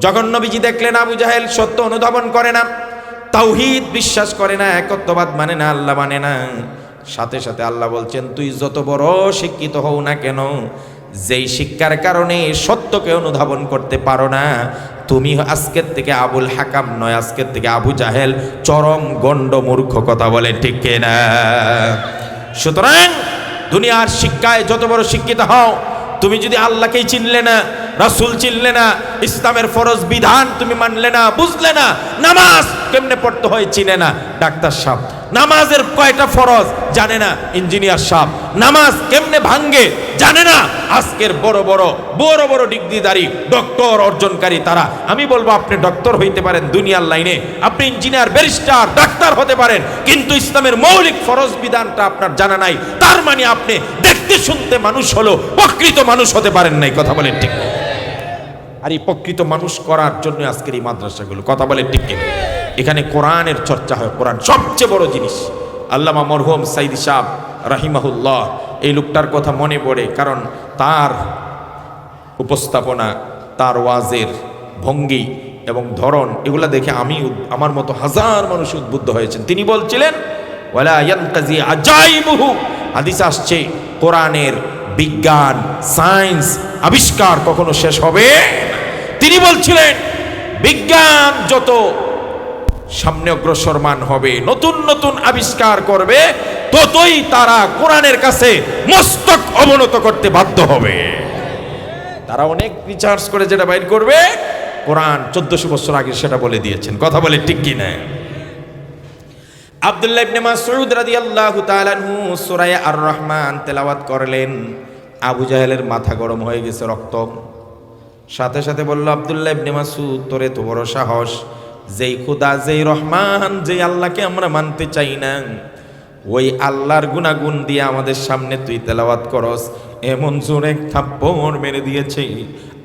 যখন নবীজি দেখলেন আবু জাহেল সত্য অনুধাবন করে না, তাওহীদ বিশ্বাস করে না, একত্ববাদ মানে না, আল্লাহ মানে না, সাথে সাথে আল্লাহ বলছেন, তুই যত বড় শিক্ষিত হও না কেন, যেই শিক্ষার কারণে সত্যকে অনুধাবন করতে পারো না, তুমি আজকের থেকে আবুল হাকাম নয়, আজকের থেকে আবু জাহেল, চরম গণ্ড মূর্খ। কথা বলে ঠিক কিনা? সুতরাং দুনিয়ার শিক্ষায় যত বড় শিক্ষিত হও, তুমি যদি আল্লাহকেই চিনলে না, রাসূল চিনলে না, ইসলামের ফরজ বিধান তুমি মানলে না, বুঝলে না, নামাজ কেমনে পড়তে হয় চিনে না, ডাক্তার সাহেব নামাজের কয়টা ফরজ জানে না, ইঞ্জিনিয়ার সাহেব নামাজ কেমনে ভাঙ্গে জানে না, আজকের বড় বড় ডিগ্রিধারী ডক্টর অর্জনকারী তারা। আমি বলবো আপনি ডক্টর হইতে পারেন দুনিয়ার লাইনে, আপনি ইঞ্জিনিয়ার, ব্যারিস্টার, ডাক্তার হতে পারেন, কিন্তু ইসলামের মৌলিক ফরজ বিধানটা আপনার জানা নাই, তার মানে আপনি দেখতে শুনতে মানুষ হলো, প্রকৃত মানুষ হতে পারেন নাই। কথা বলেন ঠিক? আর এই প্রকৃত মানুষ করার জন্য আজকের এই মাদ্রাসাগুলো। কথা বলেন ঠিক কিনা? এখানে কোরআনের চর্চা হয়। কোরআন সবচেয়ে বড় জিনিস। আল্লামা মরহুম সাইদি সাহেব রাহিমাহুল্লাহ, এই লোকটার কথা মনে পড়ে, কারণ তার উপস্থাপনা, তার ওয়াজের ভঙ্গি এবং ধরন, এগুলা দেখে আমি, আমার মতো হাজার মানুষ উদ্বুদ্ধ হয়েছেন। তিনি বলছিলেন ওয়ালা ইয়ানকাজি আজাইবুহু। হাদিস আসছে কোরআনের বিজ্ঞান, সায়েন্স, আবিষ্কার কখনো শেষ হবে না। তিনি বলছিলেন বিজ্ঞান যত সামনে অগ্রসরমান হবে, নতুন নতুন আবিষ্কার করবে, ততই তারা কোরআনের কাছে মস্তক অবনত করতে বাধ্য হবে। তারা অনেক রিসার্চ করে যেটা বাইর করবে, কোরআন 1400 বছর আগে সেটা বলে দিয়েছেন। কথা বলে ঠিক কি না? আব্দুল্লাহ ইবনে মাসউদ রাদিয়াল্লাহু তাআলা আনহু সূরা আর রহমান তেলাওয়াত করলেন। আবু জাহেলের মাথা গরম হয়ে গেছে, রক্ত। সাথে সাথে বলল, আব্দুল্লাহ ইবনে মাসউদ, তোরে তো বড় সাহস, যেই খোদা, যেই রহমান, যেই আল্লাহকে আমরা মানতে চাই না, ওই আল্লাহর গুনাগুন দিয়ে আমাদের সামনে তুই তেলাওয়াত করস। এমন জোরে থাপ্পড় মেরে দিয়েছে,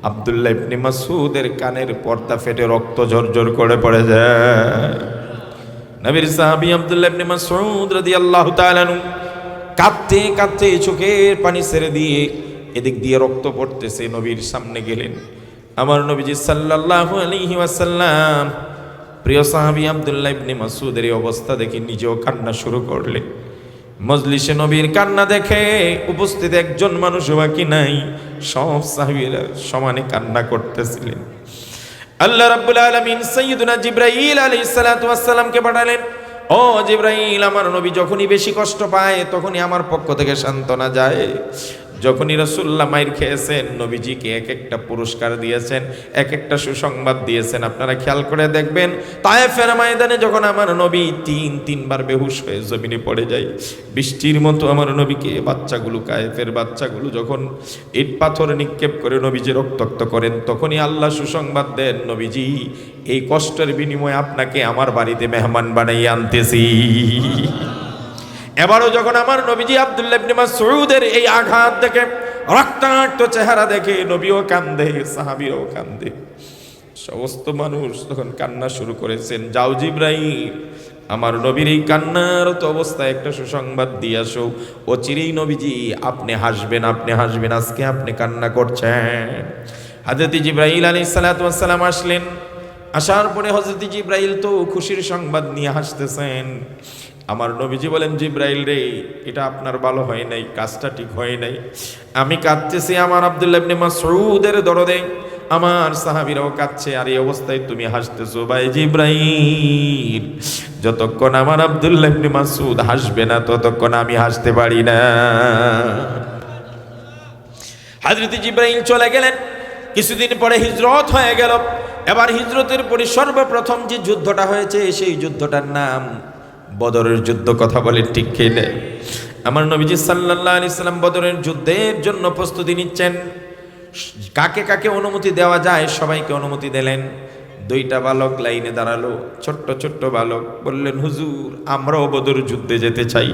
আব্দুল্লাহ ইবনে মাসউদের কানের পর্দা ফেটে রক্ত ঝরঝর করে পড়ে যায়। নবীর সাহাবী আব্দুল্লাহ ইবনে মাসউদ রাদিয়াল্লাহু তাআলা আনহু কাঁদতে কাঁদতে চোখের পানি ছেড়ে দিয়ে এদিক দিয়ে রক্ত পড়তেছে, নবীর সামনে গেলেন। আমার নবীজি সাল্লাল্লাহু আলাইহি ওয়াসাল্লাম প্রিয় সাহাবী আব্দুল্লাহ ইবনে মাসউদের এই অবস্থা দেখে নিজেও কান্না শুরু করলেন। মজলিসে নবীর কান্না দেখে উপস্থিত একজন মানুষ বাকি নাই, সব সাহাবীরা সমানে কান্না করতেছিলেন। আল্লাহ রাব্বুল আলামিন সাইয়্যিদুনা জিবরাইল আলাইহিস সালাতু ওয়াস সালামকে পাঠালেন। ও জিবরাইল, আমার নবী যখনই বেশি কষ্ট পায় তখনই আমার পক্ষ থেকে সান্ত্বনা যায়। যখনই রাসূলুল্লাহ মাইর খেয়েছেন, নবীজিকে এক একটা পুরস্কার দিয়েছেন, এক একটা সুসংবাদ দিয়েছেন। আপনারা খেয়াল করে দেখবেন, তায়েফের ময়দানে যখন আমার নবী তিনবার বেহুশ হয়ে জমিনে পড়ে যায়, বৃষ্টির মতো আমার নবীকে বাচ্চাগুলো, কায়েফের বাচ্চাগুলো যখন ইট পাথর নিক্ষেপ করে নবীজি রক্তাক্ত করেন, তখনই আল্লাহ সুসংবাদ দেন, নবীজি এই কষ্টের বিনিময়ে আপনাকে আমার বাড়িতে মেহমান বানাইয়ে আনতেছি। এবারও যখন আমার নবীজি আব্দুল্লাহ ইবনে মাসউদের এই আঘাত দেখে, রক্তাক্ত চেহারা দেখে, নবীও কান্দে, সাহাবীরাও কান্দে, সমস্ত মানুষ তখন কান্না শুরু করেছেন। যাও জিবরাইল, আমার নবীর এই কান্নার তো অবস্থায় একটা সুসংবাদ দিয়ে আসো। অচিরেই নবীজি আপনি হাসবেন, আপনি হাসবেন, আজকে আপনি কান্না করছেন। হযরত জিবরাইল আলাইহিস সালাতু ওয়াস সালাম আসলেন। আসার পরে হযরত জিবরাইল তো খুশির সংবাদ নিয়ে হাসতেছেন। আমার নবীজি বলেন, জিবরাইল রে, এটা আপনার ভালো হয় নাই, কাজটা ঠিক হয় নাই। আমি কাঁদতেছি আমার আব্দুল্লাহ ইবনে মাসউদের দরদে, আমার সাহাবীরাও কাঁদছে, আর এই অবস্থায় তুমি হাসতেছো। ভাই জিবরাইল, যতক্ষণ আমার আব্দুল্লাহ ইবনে মাসউদ হাসবে না, ততক্ষণ আমি হাসতে পারি না। হযরত জিবরাইল চলে গেলেন। কিছুদিন পরে হিজরত হয়ে গেল। এবার হিজরতের পরে সর্বপ্রথম যে যুদ্ধটা হয়েছে, সেই যুদ্ধটার নাম বদরের যুদ্ধ। কথা বলে ঠিক কি না? আমার নবীজি সাল্লাল্লাহু আলাইহি সাল্লাম বদরের যুদ্ধের জন্য প্রস্তুতি নিচ্ছেন। কাকে কাকে অনুমতি দেওয়া যায় সবাইকে অনুমতি দিলেন। দুইটা বালক লাইনে দাঁড়ালো, ছোট্ট ছোট্ট বালক, বললেন, হুজুর আমরাও বদর যুদ্ধে যেতে চাই।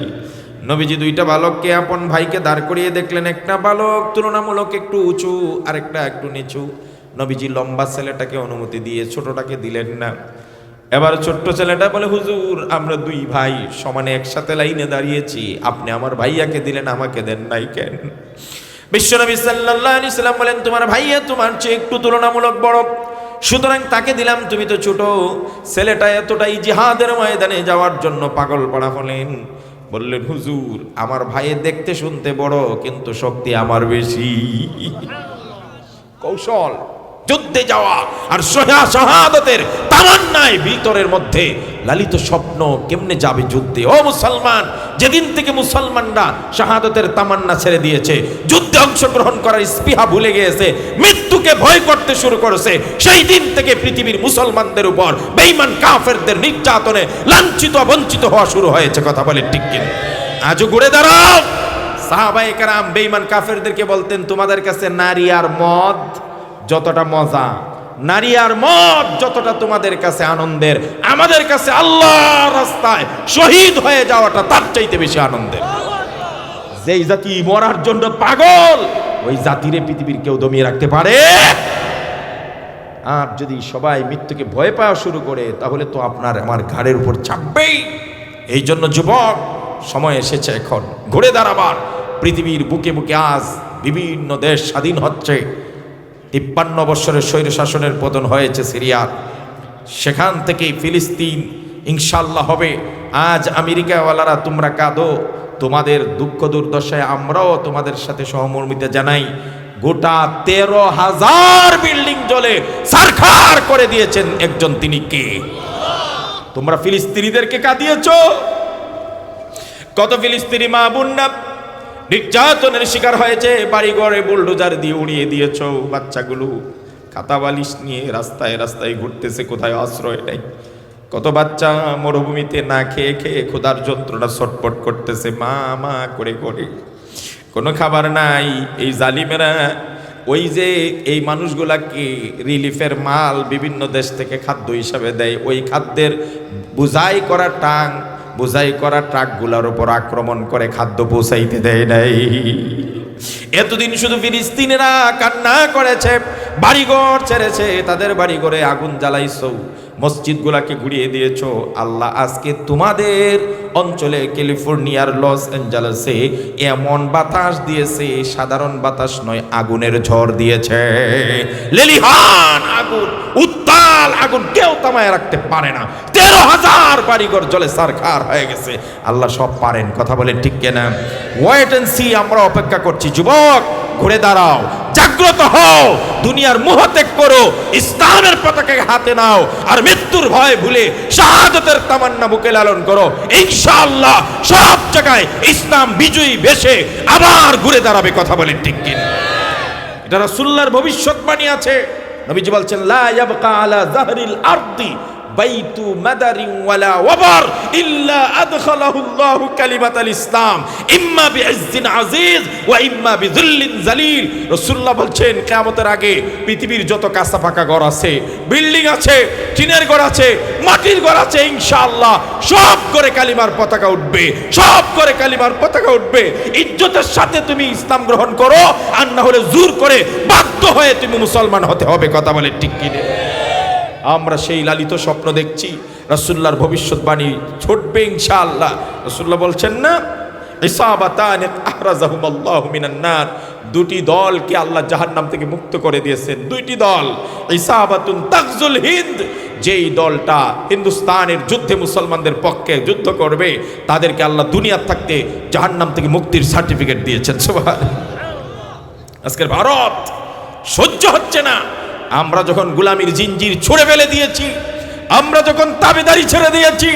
নবীজি দুইটা বালককে আপন ভাইকে দাঁড় করিয়ে দেখলেন। একটা বালক তুলনামূলক একটু উঁচু, আরেকটা একটু নিচু। নবীজি লম্বা ছেলেটাকে অনুমতি দিয়ে ছোটটাকে দিলেন না। এবার ছোট্ট ছেলেটা বলে, হুজুর আমরা দুই ভাই সমানে একসাথে লাইনে দাঁড়িয়েছি, আপনি আমার ভাইয়াকে দিলেন, আমাকে দেন নাই কেন? বিশ্বনবী সাল্লাল্লাহু আলাইহি সাল্লাম বলেন, তোমার ভাইয়া তোমার চেয়ে একটু তুলনামূলক বড়, সুতরাং তাকে দিলাম, তুমি তো ছোট। ছেলেটা এতটাই জিহাদের ময়দানে যাওয়ার জন্য পাগল পাড়া হলেন। বললেন, হুজুর আমার ভাইয়ের দেখতে শুনতে বড়, কিন্তু শক্তি আমার বেশি। কৌশল, যুদ্ধে যাওয়া আর শাহাদাতের তামান্নায় ভিতরের মধ্যে লালিত স্বপ্ন, কেমনে যাবে যুদ্ধে। ও মুসলমান, যেদিন থেকে মুসলমানরা শাহাদাতের তামান্না ছেড়ে দিয়েছে, যুদ্ধে অংশগ্রহণ করার স্পৃহা ভুলে গিয়েছে, মৃত্যুকে ভয় করতে শুরু করেছে, সেই দিন থেকে পৃথিবীর মুসলমানদের উপর বেঈমান কাফেরদের নির্যাতনে লাঞ্ছিত বঞ্চিত হওয়া শুরু হয়েছে। কথা বলে ঠিক কিনা? আজও ঘুরে দাঁড়াও। সাহাবায়ে কেরাম বেঈমান কাফেরদেরকে বলতেন, তোমাদের কাছে নারী আর মদ যতটা মজা, নারী আর মদ যতটা তোমাদের কাছে আনন্দের, আমাদের কাছে আল্লাহর রাস্তায় শহীদ হয়ে যাওয়াটা তার চাইতে বেশি আনন্দের। যেই জাতি মরার জন্য পাগল, ওই জাতিরে পৃথিবীর কেউ দমিয়ে রাখতে পারে? আর যদি সবাই মৃত্যুকে ভয় পাওয়া শুরু করে, তাহলে তো আপনার আমার ঘাড়ের উপর চাপবেই। এই জন্য যুবক, সময় এসেছে এখন ঘুরে দাঁড়াবার। পৃথিবীর বুকে বুকে আজ বিভিন্ন দেশ স্বাধীন হচ্ছে। 53 বছরের স্বৈর শাসনের পতন হয়েছে সিরিয়ার, সেখান থেকে ফিলিস্তিন ইনশাআল্লাহ হবে। আজ আমেরিকাওয়ালারা তোমরা কাঁদো, তোমাদের দুঃখ দুর্দশায় আমরাও তোমাদের সাথে সহমর্মিতা জানাই। গোটা 13,000 বিল্ডিং জ্বলে ছারখার করে দিয়েছেন একজন, তিনি কে? তোমরা ফিলিস্তিনিদেরকে কাঁদিয়েছো। কত ফিলিস্তিনি মা বোনরা নির্যাতনের শিকার হয়েছে, বাড়ি ঘরে বুলডোজার দিয়ে উড়িয়ে দিয়েছো। বাচ্চাগুলো খাতা বালিশ নিয়ে রাস্তায় রাস্তায় ঘুরতেছে, কোথায় আশ্রয় নেই। কত বাচ্চা মরুভূমিতে না খেয়ে খেয়ে ক্ষুধার যন্ত্রণা ছটফট করতেছে, মা মা করে করে, কোনো খাবার নাই। এই জালিমেরা ওই যে এই মানুষগুলাকে রিলিফের মাল বিভিন্ন দেশ থেকে খাদ্য হিসাবে দেয়, ওই খাদ্যের বোঝাই করা ট্রাকগুলোর উপর আক্রমণ করে খাদ্য পৌঁছাইতে দেয় নাই। এতদিন শুধু ফিলিস্তিনিরা কান্না করেছে, বাড়িঘর ছেড়েছে, তাদের বাড়িঘরে আগুন জ্বালাইছো, মসজিদগুলাকে ঘুরিয়ে দিয়েছো। আল্লাহ আজকে তোমাদের অঞ্চলে ক্যালিফোর্নিয়ার লস অ্যাঞ্জেলেসে এমন বাতাস দিয়েছে, সাধারণ বাতাস নয়, আগুনের ঝড় দিয়েছে। লেলিহান আগুন, উত্তাল আগুন, কেউ থামায় রাখতে পারে না। 13,000 বাড়িঘর জ্বলে ছারখার হয়ে গেছে। আল্লাহ সব পারেন, কথা বলেন ঠিক কিনা? ওয়েট এন্ড সি, আমরা অপেক্ষা করছি। যুবক, ঘুরে দাঁড়াও, জাগ্রত হও, দুনিয়ার মোহ ত্যাগ করো, ইসলামের পতাকাকে হাতে নাও, আর মৃত্যুর ভয় ভুলে শাহাদাতের তামান্না বুকে লালন করো। ইনশাআল্লাহ সব জায়গায় ইসলাম বিজয়ী বেশে আবার ঘুরে দাঁড়াবে, কথা বলেন ঠিক কিনা? এটা রাসূলুল্লাহর ভবিষ্যৎবাণী আছে। নবীজি বলছেন, লা ইয়াবকা আলা যাহরিল আরদি বাইতু মাদারিন ওয়ালা ওয়াবার ইল্লা আদখালাহুল্লাহু কালিমাতাল ইসলাম ইম্মা বিইজ্জিন আজিজ ওয়া ইম্মা বিযুল্লিন জালিল। রাসূলুল্লাহ বলছেন, কিয়ামতের আগে পৃথিবীর যত কাঁচা পাকা ঘর আছে, বিল্ডিং আছে, টিনের ঘর আছে, মাটির ঘর আছে, ইনশাআল্লাহ সব করে কালিমার পতাকা উঠবে, সব করে কালিমার পতাকা উঠবে। ইজ্জতের সাথে তুমি ইসলাম গ্রহণ করো, আর না হলে জোর করে বাধ্য হয়ে তুমি মুসলমান হতে হবে, কথা বলে ঠিক কি না? আমরা সেই লালিত স্বপ্ন দেখছি, রাসূলুল্লাহর ভবিষ্যৎবাণী ছুটবে ইনশাআল্লাহ। রাসূলুল্লাহ বলছেন না, ইসাবাতান আহরাজাহুমুল্লাহু মিনান নার, দুটি দলকে আল্লাহ জাহান্নাম থেকে মুক্ত করে দিয়েছেন। দুইটি দল, ইসাবাতুন তাগজুল হিন্দ, যেই দলটা হিন্দুস্তানের যুদ্ধে মুসলমানদের পক্ষে যুদ্ধ করবে, তাদেরকে আল্লাহ দুনিয়ার থাকতে জাহান্নাম থেকে মুক্তির সার্টিফিকেট দিয়েছেন। সুবহানাল্লাহ। আজকের ভারত সহ্য হচ্ছে না। আমরা যখন গোলামির জিঞ্জির ছুঁড়ে ফেলে দিয়েছি, আমরা যখন তাবেদারি ছেড়ে দিয়েছি,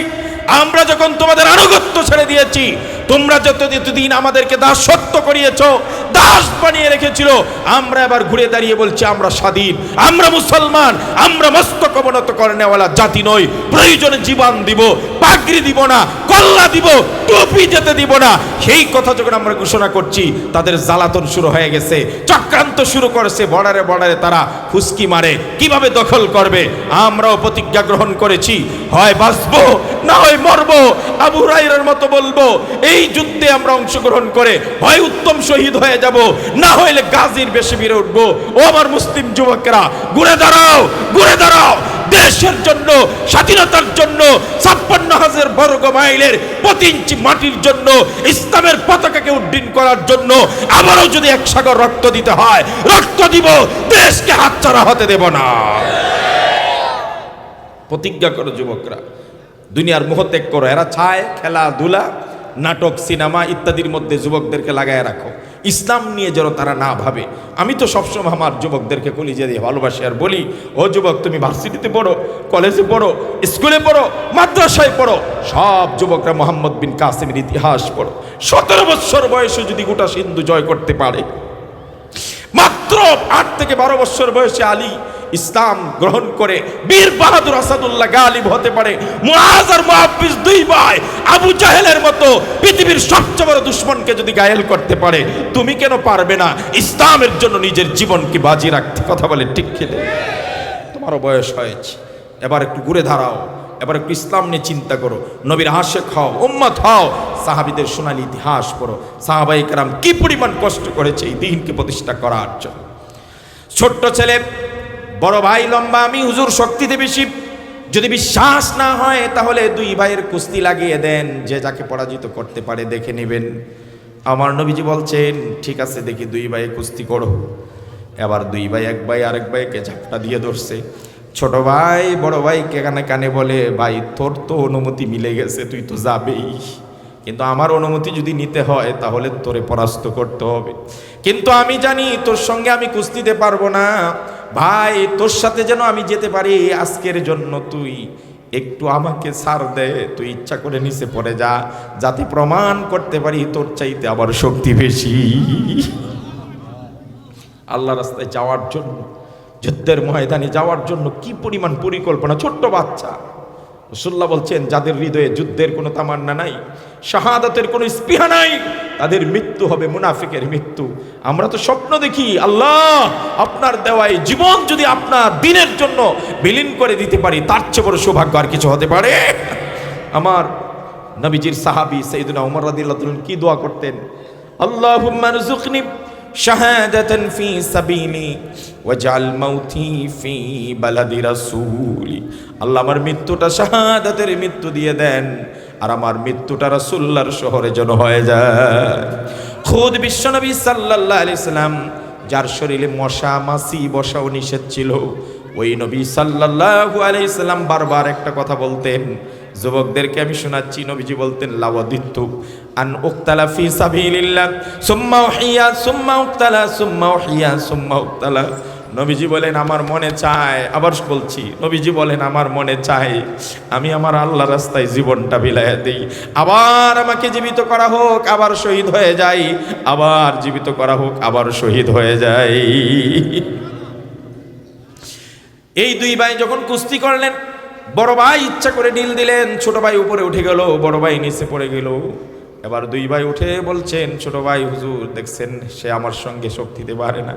আমরা যখন তোমাদের আনুগত্য ছেড়ে দিয়েছি, তোমরা যতদিন আমাদেরকে দাসত্ব করিয়েছো, দাস বানিয়ে রেখেছিল, আমরা এবার ঘুরে দাঁড়িয়ে বলছি আমরা স্বাধীন, আমরা মুসলমান, আমরা মস্তক অবনত করে নেওয়ালা জাতি নই। প্রয়োজনে জীবন দিব, পাগড়ি দিব না, কল্লা দিব, টুপি যেতে দিব না। সেই কথা যখন আমরা ঘোষণা করছি, তাদের জ্বালাতন শুরু হয়ে গেছে, চক্রান্ত শুরু করেছে। বর্ডারে বর্ডারে তারা ফুসকি মারে, কিভাবে দখল করবে। আমরাও প্রতিজ্ঞা গ্রহণ করেছি, হয় বাঁচবো না হয় মরবো। আবু হুরায়রার মতো বলবো, এই যুদ্ধে আমরা অংশগ্রহণ করে হয় উত্তম শহীদ হয়ে যাব, না হইলে গাজীর বেশে বেড়ে উঠবো। ও আমার মুসলিম যুবকেরা, ঘুরে দাঁড়াও, ঘুরে দাঁড়াও। দেশের জন্য, স্বাধীনতার জন্য, 56,000 বর্গ মাইলের প্রতি ইঞ্চি মাটির জন্য, ইসলামের পতাকাকে উড্ডীন করার জন্য আবারও যদি এক সাগর রক্ত দিতে হয়, রক্ত দিব, দেশকে হাতছাড়া হতে দেব না। প্রতিজ্ঞা করো যুবকরা, দুনিয়ার মোহ ত্যাগ করো। এরা চায় খেলাধুলা, নাটক, সিনেমা ইত্যাদির মধ্যে যুবকদেরকে লাগায় রাখো। ইসলাম নিয়ে যেন তারা না ভাবে। আমি তো সবসময় আমার যুবকদেরকে কলিজা দিয়ে ভালোবাসি আর বলি, ও যুবক, তুমি ভার্সিটিতে পড়ো, কলেজে পড়ো, স্কুলে পড়ো, মাদ্রাসায় পড়ো, সব যুবকরা মোহাম্মদ বিন কাসিমের ইতিহাস পড়ো। 17 বছর বয়সে যদি গোটা সিন্ধু জয় করতে পারে, মাত্র 8 থেকে 12 বছর বয়সে আলী ইসলাম গ্রহণ করে বীর বাহাদুর আসাদুল্লাহ গালিব হতে পারে, মুআজ আর মুআব্বিস দুই ভাই আবু জাহেলের মতো পৃথিবীর সবচেয়ে বড় দুশমনকে যদি ঘায়েল করতে পারে, তুমি কেন পারবে না ইসলামের জন্য নিজের জীবনকে বাজি রাখতে? কথা বলে ঠিক খেতে। তোমারও বয়স হয়েছে, এবার একটু ঘুরে দাঁড়াও, এবার একটু ইসলাম নিয়ে চিন্তা করো, নবীর আশেক হও, উম্মত হও, সাহাবীদের সোনালী ইতিহাস পড়ো। সাহাবায়ে কেরাম কি পরিমাণ কষ্ট করেছে এই দ্বীনকে প্রতিষ্ঠা করার জন্য। ছোট্ট ছেলে, বড় ভাই লম্বা, আমি হুজুর শক্তিতে বেশি। যদি বিশ্বাস না হয় তাহলে দুই ভাইয়ের কুস্তি লাগিয়ে দেন, যে যাকে পরাজিত করতে পারে দেখে নেবেন। আমার নবীজি বলছেন, ঠিক আছে, দেখি দুই ভাই কুস্তি করো। এবার দুই ভাই, এক ভাই আরেক ভাইকে ঝাপটা দিয়ে ধরছে, ছোট ভাই বড় ভাইকে কানে কানে বলে, ভাই তোর তো অনুমতি মিলে গেছে, তুই তো যাবেই, কিন্তু আমার অনুমতি যদি নিতে হয় তাহলে তোরে পরাস্ত করতে হবে। কিন্তু আমি জানি তোর সঙ্গে আমি কুস্তিতে পারবো না ভাই, তোর সাথে যেন আমি যেতে পারি আজকের জন্য তুই একটু আমাকে ছাড় দে, তুই ইচ্ছা করে নিচে পড়ে যা, যাতে প্রমাণ করতে পারি তোর চাইতে আবার শক্তি বেশি। আল্লাহ রাস্তায় যাওয়ার জন্য, যুদ্ধের ময়দানে যাওয়ার জন্য কি পরিমাণ পরিকল্পনা। ছোট্ট বাচ্চা, রাসূলুল্লাহ বলছেন যাদের হৃদয়ে যুদ্ধের কোনো তামান্না নাই, শাহাদাতের কোনো স্পৃহা নাই, তাদের মৃত্যু হবে মুনাফিকের মৃত্যু। আমরা তো স্বপ্ন দেখি, আল্লাহ আপনার দেওয়ায় জীবন যদি আপনার দিনের জন্য বিলীন করে দিতে পারি, তার চেয়ে বড় সৌভাগ্য আর কিছু হতে পারে? আমার নবীজির সাহাবী সাইয়েদনা ওমর রাদিয়াল্লাহু তাআলা কি দোয়া করতেন? আল্লাহুম্মা রযুকনি শাহাদাতান ফি সাবিলি ওয়াজআল মাউতি ফি বালাদি রাসূলি। আল্লাহ আমার মৃত্যুটা শাহাদাতের মৃত্যু দিয়ে দেন, আর আমার মৃত্যুটা রাসূলুল্লাহর শহরে যেন হয়ে যায়। খুদ বিশ্বনবী সাল্লাল্লাহু আলাইহি সাল্লাম, যার শরীরে মশা মাছি বসাও নিষেধ ছিল, ওই নবী সাল্লাল্লাহু আলাইহি সাল্লাম বারবার একটা কথা বলতেন, যুবকদেরকে আমি শোনাচ্ছি। নবীজি বলতেন, লাওয়াদিত্তু আন উক্তালা ফি সাবিলিল্লাহ সুম্মা উহিয়া সুম্মা উক্তালা সুম্মা উহিয়া সুম্মা উক্তালা। নবীজি বলেন আমার মনে চায়, আবার বলছি, নবীজি বলেন আমার মনে চায় আমি আমার আল্লাহ রাস্তায় জীবনটা বিলাইয়া দেই, আবার আমাকে জীবিত করা হোক, আবার শহীদ হয়ে যাই, আবার জীবিত করা হোক, আবার শহীদ হয়ে যাই। এই দুই ভাই যখন কুস্তি করলেন, বড় ভাই ইচ্ছা করে ঢিল দিলেন, ছোট ভাই উপরে উঠে গেল, বড় ভাই নিচে পড়ে গেল। এবার দুই ভাই উঠে বলছেন, ছোট ভাই হুজুর দেখছেন সে আমার সঙ্গে শক্তি দিতে পারে না।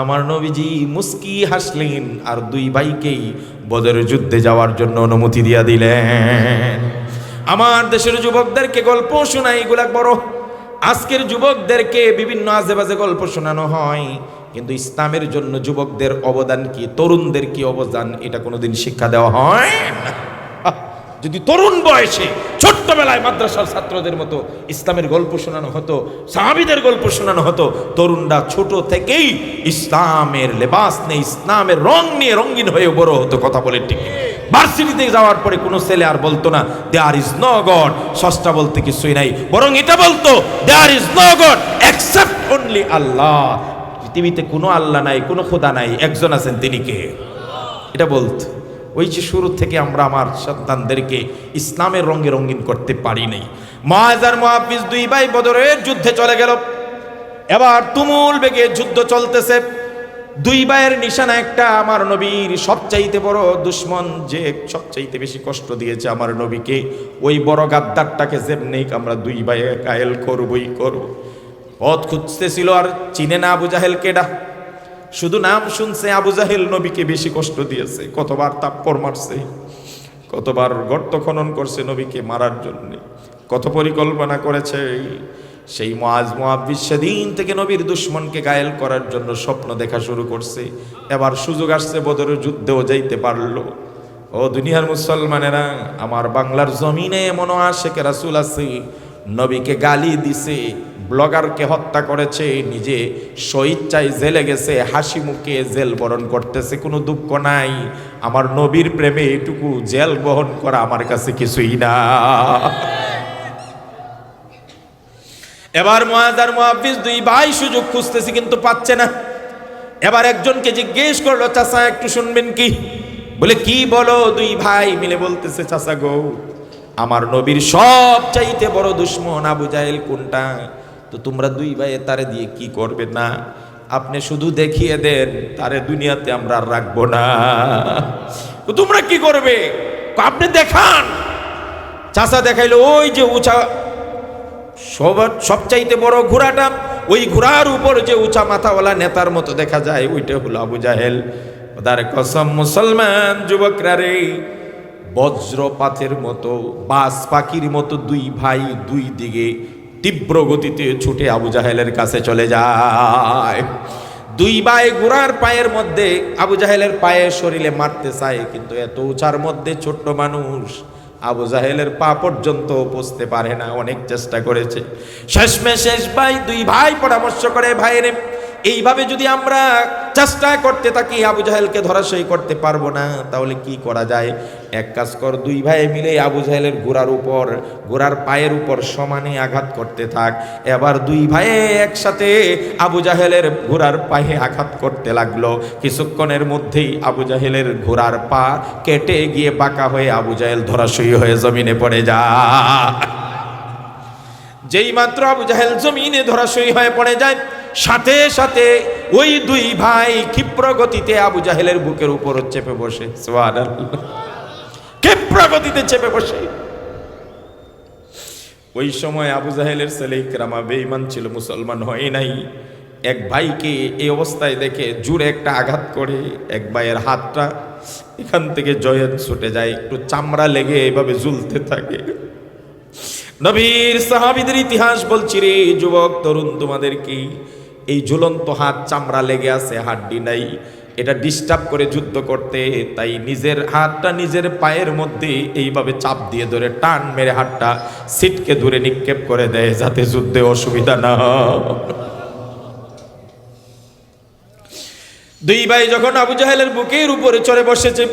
আমার নবীজি মুস্কি হাসলেন আর দুই ভাইকেই বদরের যুদ্ধে যাওয়ার জন্য অনুমতি দিয়া দিলেন। আমার দেশের যুবকদেরকে গল্প শোনাই, এগুলা বড়, আজকের যুবকদেরকে বিভিন্ন আজেবাজে গল্প শোনানো হয়, কিন্তু ইসলামের জন্য যুবকদের অবদান কি, তরুণদের কি অবদান, এটা কোনোদিন শিক্ষা দেওয়া হয় না। যদি তরুণ বয়সে ছোট্টবেলায় মাদ্রাসার ছাত্রদের মতো ইসলামের গল্প শোনানো হতো, সাহাবীদের গল্প শোনানো হতো, তরুণরা ছোট থেকেই ইসলামের লেবাস নিয়ে, ইসলামের রং নিয়ে রঙিন হয়ে বড় হতো। কথা বলে ঠিক। ভার্সিটিতে যাওয়ার পরে কোনো ছেলে আর বলতো না দেয়ার ইজ নো গড, সস্তা বলতে কিছুই নাই, বরং এটা বলতো there is no God except only Allah. পৃথিবীতে কোনো আল্লাহ নাই, কোনো খোদা নাই, একজন আছেন, তিনি কে? এটা বলতো। ওই যে শুরু থেকে আমরা আমার সন্তানদেরকে ইসলামের রঙে রঙিন করতে পারি নাই। মুআয আর মুআবিজ দুই ভাই বদরের যুদ্ধে চলে গেল। এবার তুমুল বেগে যুদ্ধ চলতেছে। দুই ভাইয়ের নিশানা একটা, আমার নবীর সবচাইতে বড় দুশ্মন, যে সবচাইতে বেশি কষ্ট দিয়েছে আমার নবীকে, ওই বড় গাদ্দারটাকে যেমনি আমরা দুই ভাই কায়েল করবই করব। পথ খুঁজতেছিল, আর চিনে না আবু জাহেল কেডা, শুধু নাম শুনছে। আবু জাহেল নবীকে বেশি কষ্ট দিয়েছে, কতবার তাপ্পর মারছে, কতবার গর্ত খনন করছে নবীকে মারার জন্য, কত পরিকল্পনা করেছে। সেই মুআয মুআবিজ সেদিন থেকে নবীর দুশ্মনকে ঘায়েল করার জন্য স্বপ্ন দেখা শুরু করছে। এবার সুযোগ আসছে, বদরের যুদ্ধেও যাইতে পারলো। ও দুনিয়ার মুসলমানেরা, আমার বাংলার জমিনে এমন আশেকে রাসূল আছে, নবীকে গালি দিছে, ব্লগারকে হত্যা করেছে, নিজে স্বইচ্ছায় জেলে গেছে, হাসি মুখে জেল বরণ করতেছে, কোনো দুঃখ নাই। আমার নবীর প্রেমে এটুকু জেল বহন করা আমার কাছে কিছুই না। এবার মুআয আর মুআবিজ দুই ভাই সুযোগ খুঁজতেছে, কিন্তু পাচ্ছে না। এবার একজনকে জিজ্ঞেস করলো, চাচা একটু শুনবেন কি? বলে কি বলো? দুই ভাই মিলে বলতেছে, চাচা গো, আমার নবীর সব চাইতে বড় দুশ্মন আবু জাহেল কোনটা? তো তোমরা দুই ভাই তারে দিয়ে কি করবে? না, আপনি শুধু দেখিয়ে দেন, তারে দুনিয়াতে আমরা আর রাখবো না। তো তোমরা কি করবে? আপনি দেখান। চাচা দেখাইলো, ওই যে উঁচা সবচাইতে বড় ঘোড়াটা, ওই ঘোড়ার উপর যে উঁচা মাথাওয়ালা নেতার মতো দেখা যায়, ওইটা হলো আবু জাহেল। তার কসম মুসলমান যুবকরা রে, বজ্রপাতের মতো, বাজ পাখির মতো দুই ভাই দুই দিকে তীব্র গতিতে ছুটে আবু জাহেলের কাছে চলে যায়। দুই ভাই ঘোড়ার পায়ের মধ্যে আবু জাহেলের পায়ে শরীরে মারতে চায়, কিন্তু এত উঁচার মধ্যে ছোট্ট মানুষ আবু জাহেলের পা পর্যন্ত পৌঁছতে পারে না। অনেক চেষ্টা করেছে, শেষ ভাই দুই ভাই পরামর্শ করে, ভাইরে এইভাবে যদি আমরা চেষ্টা করতে থাকি আবু জাহেলকে ধরাশায়ী করতে পারবো না, তাহলে কি করা যায়? এক কাজ কর, দুই ভাই মিলে আবু জাহেলের ঘোড়ার পায়ের উপর সমানে আঘাত করতে থাক। এবার দুই ভাই একসাথে আবু জাহেলের ঘোড়ার পায়ে আঘাত করতে লাগলো। কিছুক্ষণের মধ্যেই আবু জাহেলের ঘোড়ার পা কেটে গিয়ে বাঁকা হয়ে আবু জাহেল ধরাশায়ী হয়ে জমিনে পড়ে যায়। যেই মাত্র আবু জাহেল জমিনে ধরাশায়ী হয়ে পড়ে যায়, সাথে সাথে ওই দুই ভাই ক্ষিপ্র গতিতে আবু জাহেলের বুকের উপর চেপে বসে, সুবহানাল্লাহ, ক্ষিপ্র গতিতে চেপে বসে। ওই সময় আবু জাহেলের ছেলে ইকরামা বেঈমান ছিল, মুসলমান হয় নাই। এক ভাইকে এই অবস্থায় দেখে জোরে একটা আঘাত করে এক ভাইয়ের হাতটা এখান থেকে জয়েন ছুটে যায়, একটু চামড়া লেগে এইভাবে ঝুলতে থাকে। নবীর সাহাবীদের ইতিহাস বলছি রে যুবক তরুণ, তোমাদের কি এই ঝুলন্ত হাত, চামড়া লেগে আছে, হাড্ডি নাই, এটা ডিস্টার্ব করে যুদ্ধ করতে, তাই নিজের হাতটা নিজের পায়ের মধ্যে এইভাবে চাপ দিয়ে ধরে টান মেরে হাতটা সিটকে দূরে নিক্ষেপ করে দেয়, যাতে যুদ্ধে অসুবিধা না হয়। দুই ভাই যখন আবু জাহেলের বুকের উপরে চড়ে বসেছে,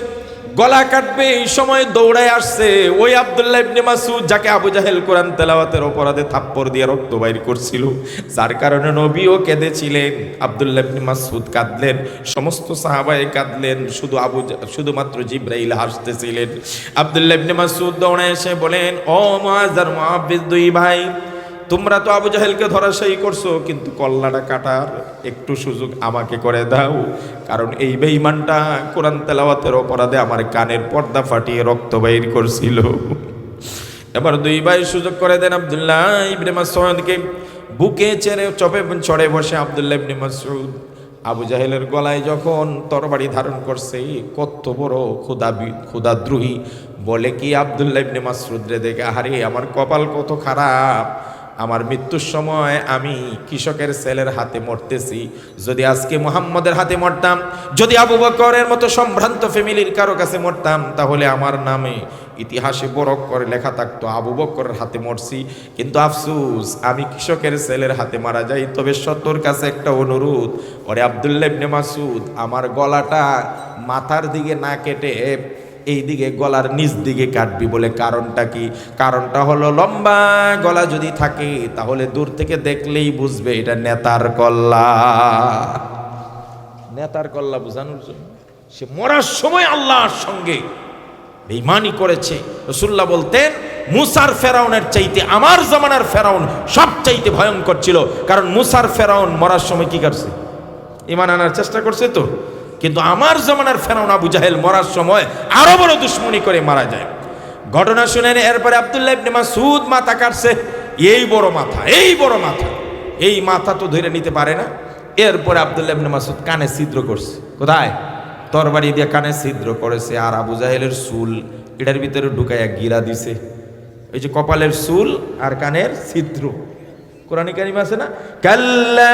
গলা কাটবে, এই সময় দৌড়ায় আসছে ওই আব্দুল্লাহ ইবনে মাসউদ, যাকে আবু জাহেল কোরআন তেলাওয়াতের অপরাধে থাপ্পড় দিয়ে রক্ত বাইর করছিল, যার কারণে নবীও কেঁদেছিলেন, আব্দুল্লাহ ইবনে মাসউদ কাঁদলেন, সমস্ত সাহাবায়ে কাঁদলেন, শুধুমাত্র জিবরাইল হাসতেছিলেন। আব্দুল্লাহ ইবনে মাসউদ দৌড়ায় এসে বলেন, ও মুআজ আর মুআব্বিদ দুই ভাই, তোমরা তো আবু জাহেলকে ধরাশায়ী করছো, কিন্তু কল্লাটা কাটার একটু সুযোগ আমাকে করে দাও, কারণ এই বেঈমানটা কোরআন তেলাওয়াতের অপরাধে আমার কানের পর্দা ফাটিয়ে রক্ত বাইর করছিল। এবার দুই ভাই সুযোগ করে দেন আব্দুল্লাহ ইবনে মাসউদকে। বুকে চড়ে বসে আব্দুল্লাহ ইবনে মাসউদ আবু জাহেলের গলায় যখন তরবারি ধারণ করছে, কত বড় ক্ষুধাদ্রোহী বলে কি আব্দুল্লাহ ইবনে মাসউদ রে দেখে, আরে আমার কপাল কত খারাপ, আমার মৃত্যুর সময় আমি কৃষকের ছেলের হাতে মরতেছি, যদি আজকে মুহাম্মদের হাতে মরতাম, যদি আবু বকরের মতো সম্ভ্রান্ত ফ্যামিলির কারো কাছে মরতাম, তাহলে আমার নামে ইতিহাসে বড় করে লেখা থাকতো আবু বকরের হাতে মরছি। কিন্তু আফসুস, আমি কৃষকের ছেলের হাতে মারা যাই। তবে তোর কাছে একটা অনুরোধ, ওরে আব্দুল্লাহ ইবনে মাসউদ, আমার গলাটা মাথার দিকে না কেটে এই দিকে গলার নিচ দিকে কাটবি। বলে কারণটা কি? কারণটা হলো লম্বা গলা যদি থাকে তাহলে দূর থেকে দেখলেই বুঝবে এটা নেতার কল্লা। নেতার কল্লা বোঝানোর জন্য সে মরার সময় আল্লাহর সঙ্গে বেঈমানি করেছে। রাসূলুল্লাহ বলতেন, মুসার ফেরাউনের চাইতে আমার জামানার ফেরাউন সব চাইতে ভয়ঙ্কর ছিল, কারণ মুসার ফেরাউন মরার সময় কি করছে? ঈমান আনার চেষ্টা করছে তো, কিন্তু আমার জামানার ফেরাউন আবু জাহেল মরার সময় আরো বড় দুশ্মনী করে মারা যায়। ঘটনা শুনেন, এরপরে আব্দুল্লাহ ইবনে মাসউদ মাথা কাটছে, এই বড় মাথা, এই মাথা তো ধরে নিতে পারে না। এরপরে আব্দুল্লাহ ইবনে মাসউদ কানে ছিদ্র করছে। কোথায়? তরবারি দিয়ে কানে ছিদ্র করেছে, আর আবু জাহেলের চুল এটার ভিতরে ঢুকাইয়া গিরা দিছে। এই যে কপালের চুল আর কানের ছিদ্র, কোরআনে কারিম আছে না, কাল্লা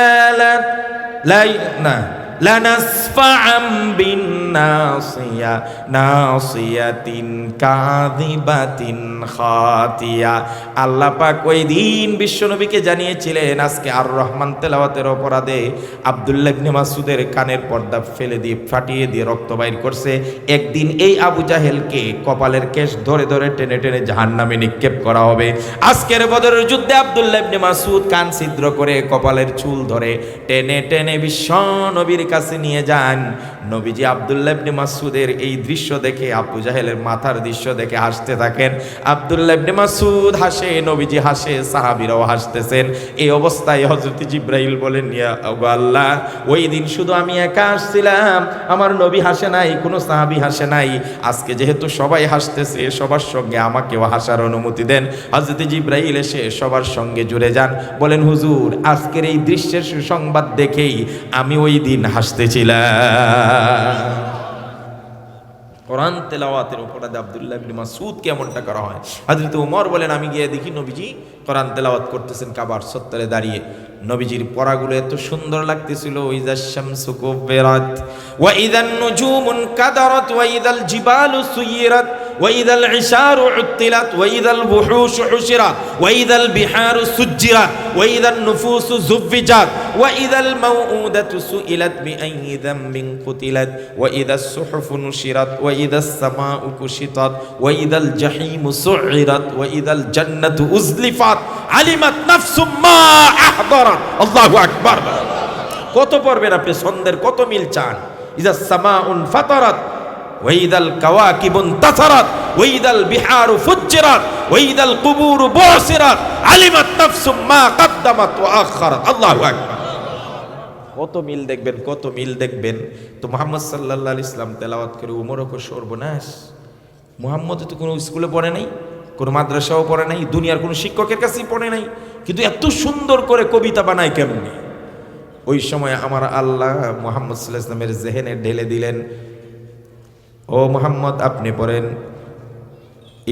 লানাসফা'আম বিন্নাসিয়া নাসিয়াতিন কাযিবাতিন খাতিয়া। আল্লাহ পাক ওই দিন বিশ্বনবীকে জানিয়েছিলেন, আজকে আর রহমান তেলাওয়াতের অপরাধে আব্দুল্লাহ ইবনে মাসউদের কানের পর্দা ফেলে দিয়ে ফাটিয়ে দিয়ে রক্ত বাইর করছে। একদিন এই আবু জাহেলকে কপালের কেশ ধরে ধরে টেনে টেনে জাহান্নামে নিক্ষেপ করা হবে। আজকের বদরের যুদ্ধে আব্দুল্লাহ ইবনে মাসউদ কান ছিদ্র করে কপালের চুল ধরে টেনে টেনে বিশ্বনবীর কাছে নিয়ে যান। নবীজি আব্দুল্লাহ ইবনে মাসউদের এই দৃশ্য দেখে, আবু জাহেলের মাথার দৃশ্য দেখে হাসতে থাকেন। আব্দুল্লাহ ইবনে মাসউদ হাসে, নবীজি হাসে, সাহাবীরাও হাসতেছেন। এই অবস্থায় হযরত জিবরাইল বলেন, ইয়া আল্লাহ, ওই দিন শুধু আমি একা হাসছিলাম, আমার নবী হাসে নাই, কোনো সাহাবী হাসে নাই, আজকে যেহেতু সবাই হাসতেছে, সবার সঙ্গে আমাকেও হাসার অনুমতি দেন। হযরত জিবরাইল এসে সবার সঙ্গে জুড়ে যান, বলেন, হুজুর, আজকের এই দৃশ্যের সুসংবাদ দেখেই আমি ওই দিন হাসতেছিলাম। কোরআন তেলাওয়াতের অপরাধে আব্দুল্লাহ ইবনে মাসউদ কেমনটা করা হয়। হযরত ওমর বলেন, আমি গিয়ে দেখি নবীজি কোরআন তেলাওয়াত করতেছেন কাবার চত্বরে দাঁড়িয়ে। নবীজির পড়াগুলো এত সুন্দর লাগতেছিল, ইযা শামসু কুবিরাত ওয়া ইযান নুজুমু কাদারাত ওয়া ইযাল জিবালু সুয়িরাত وإذا العشار عطلت وإذا الوحوش حشرت وإذا البحار سجرت وإذا النفوس زوجت وإذا الموءودة سئلت بأي ذنب قتلت وإذا الصحف نشرت وإذا السماء كشطت وإذا الجحيم سعرت وإذا الجنة أزلفت علمت نفس ما أحضرت الله أكبر কত পড়বেন আপনি ছন্দের কত মিল চান ইযা সামাউন ফাতারাত ওয়াইদাল কাওয়াকিবুন তাসারাত ওয়াইদাল বিহারু ফুজ্জিরাত ওয়াইদাল কুবুরু বুসিরাত আলিমাত নাফসুম মা কদ্দামাত ওয়া আখারাত আল্লাহু আকবার কত মিল দেখবেন কত মিল দেখবেন তো মুহাম্মদ সাল্লাল্লাহু আলাইহি ইসলাম তেলাওয়াত করে উমরও কো সর্বনাশ মুহাম্মদ তো কোনো স্কুলে পড়ে নাই কোনো মাদ্রাসাও পড়ে নাই দুনিয়ার কোনো শিক্ষকের কাছেই পড়ে নাই কিন্তু এত সুন্দর করে কবিতা বানায় কেমনে ওই সময় আমার আল্লাহ মুহাম্মদ সাল্লাল্লাহু আলাইহি ওয়াসাল্লামের জেহেনে ঢেলে দিলেন ও মুহাম্মদ আপনি পড়েন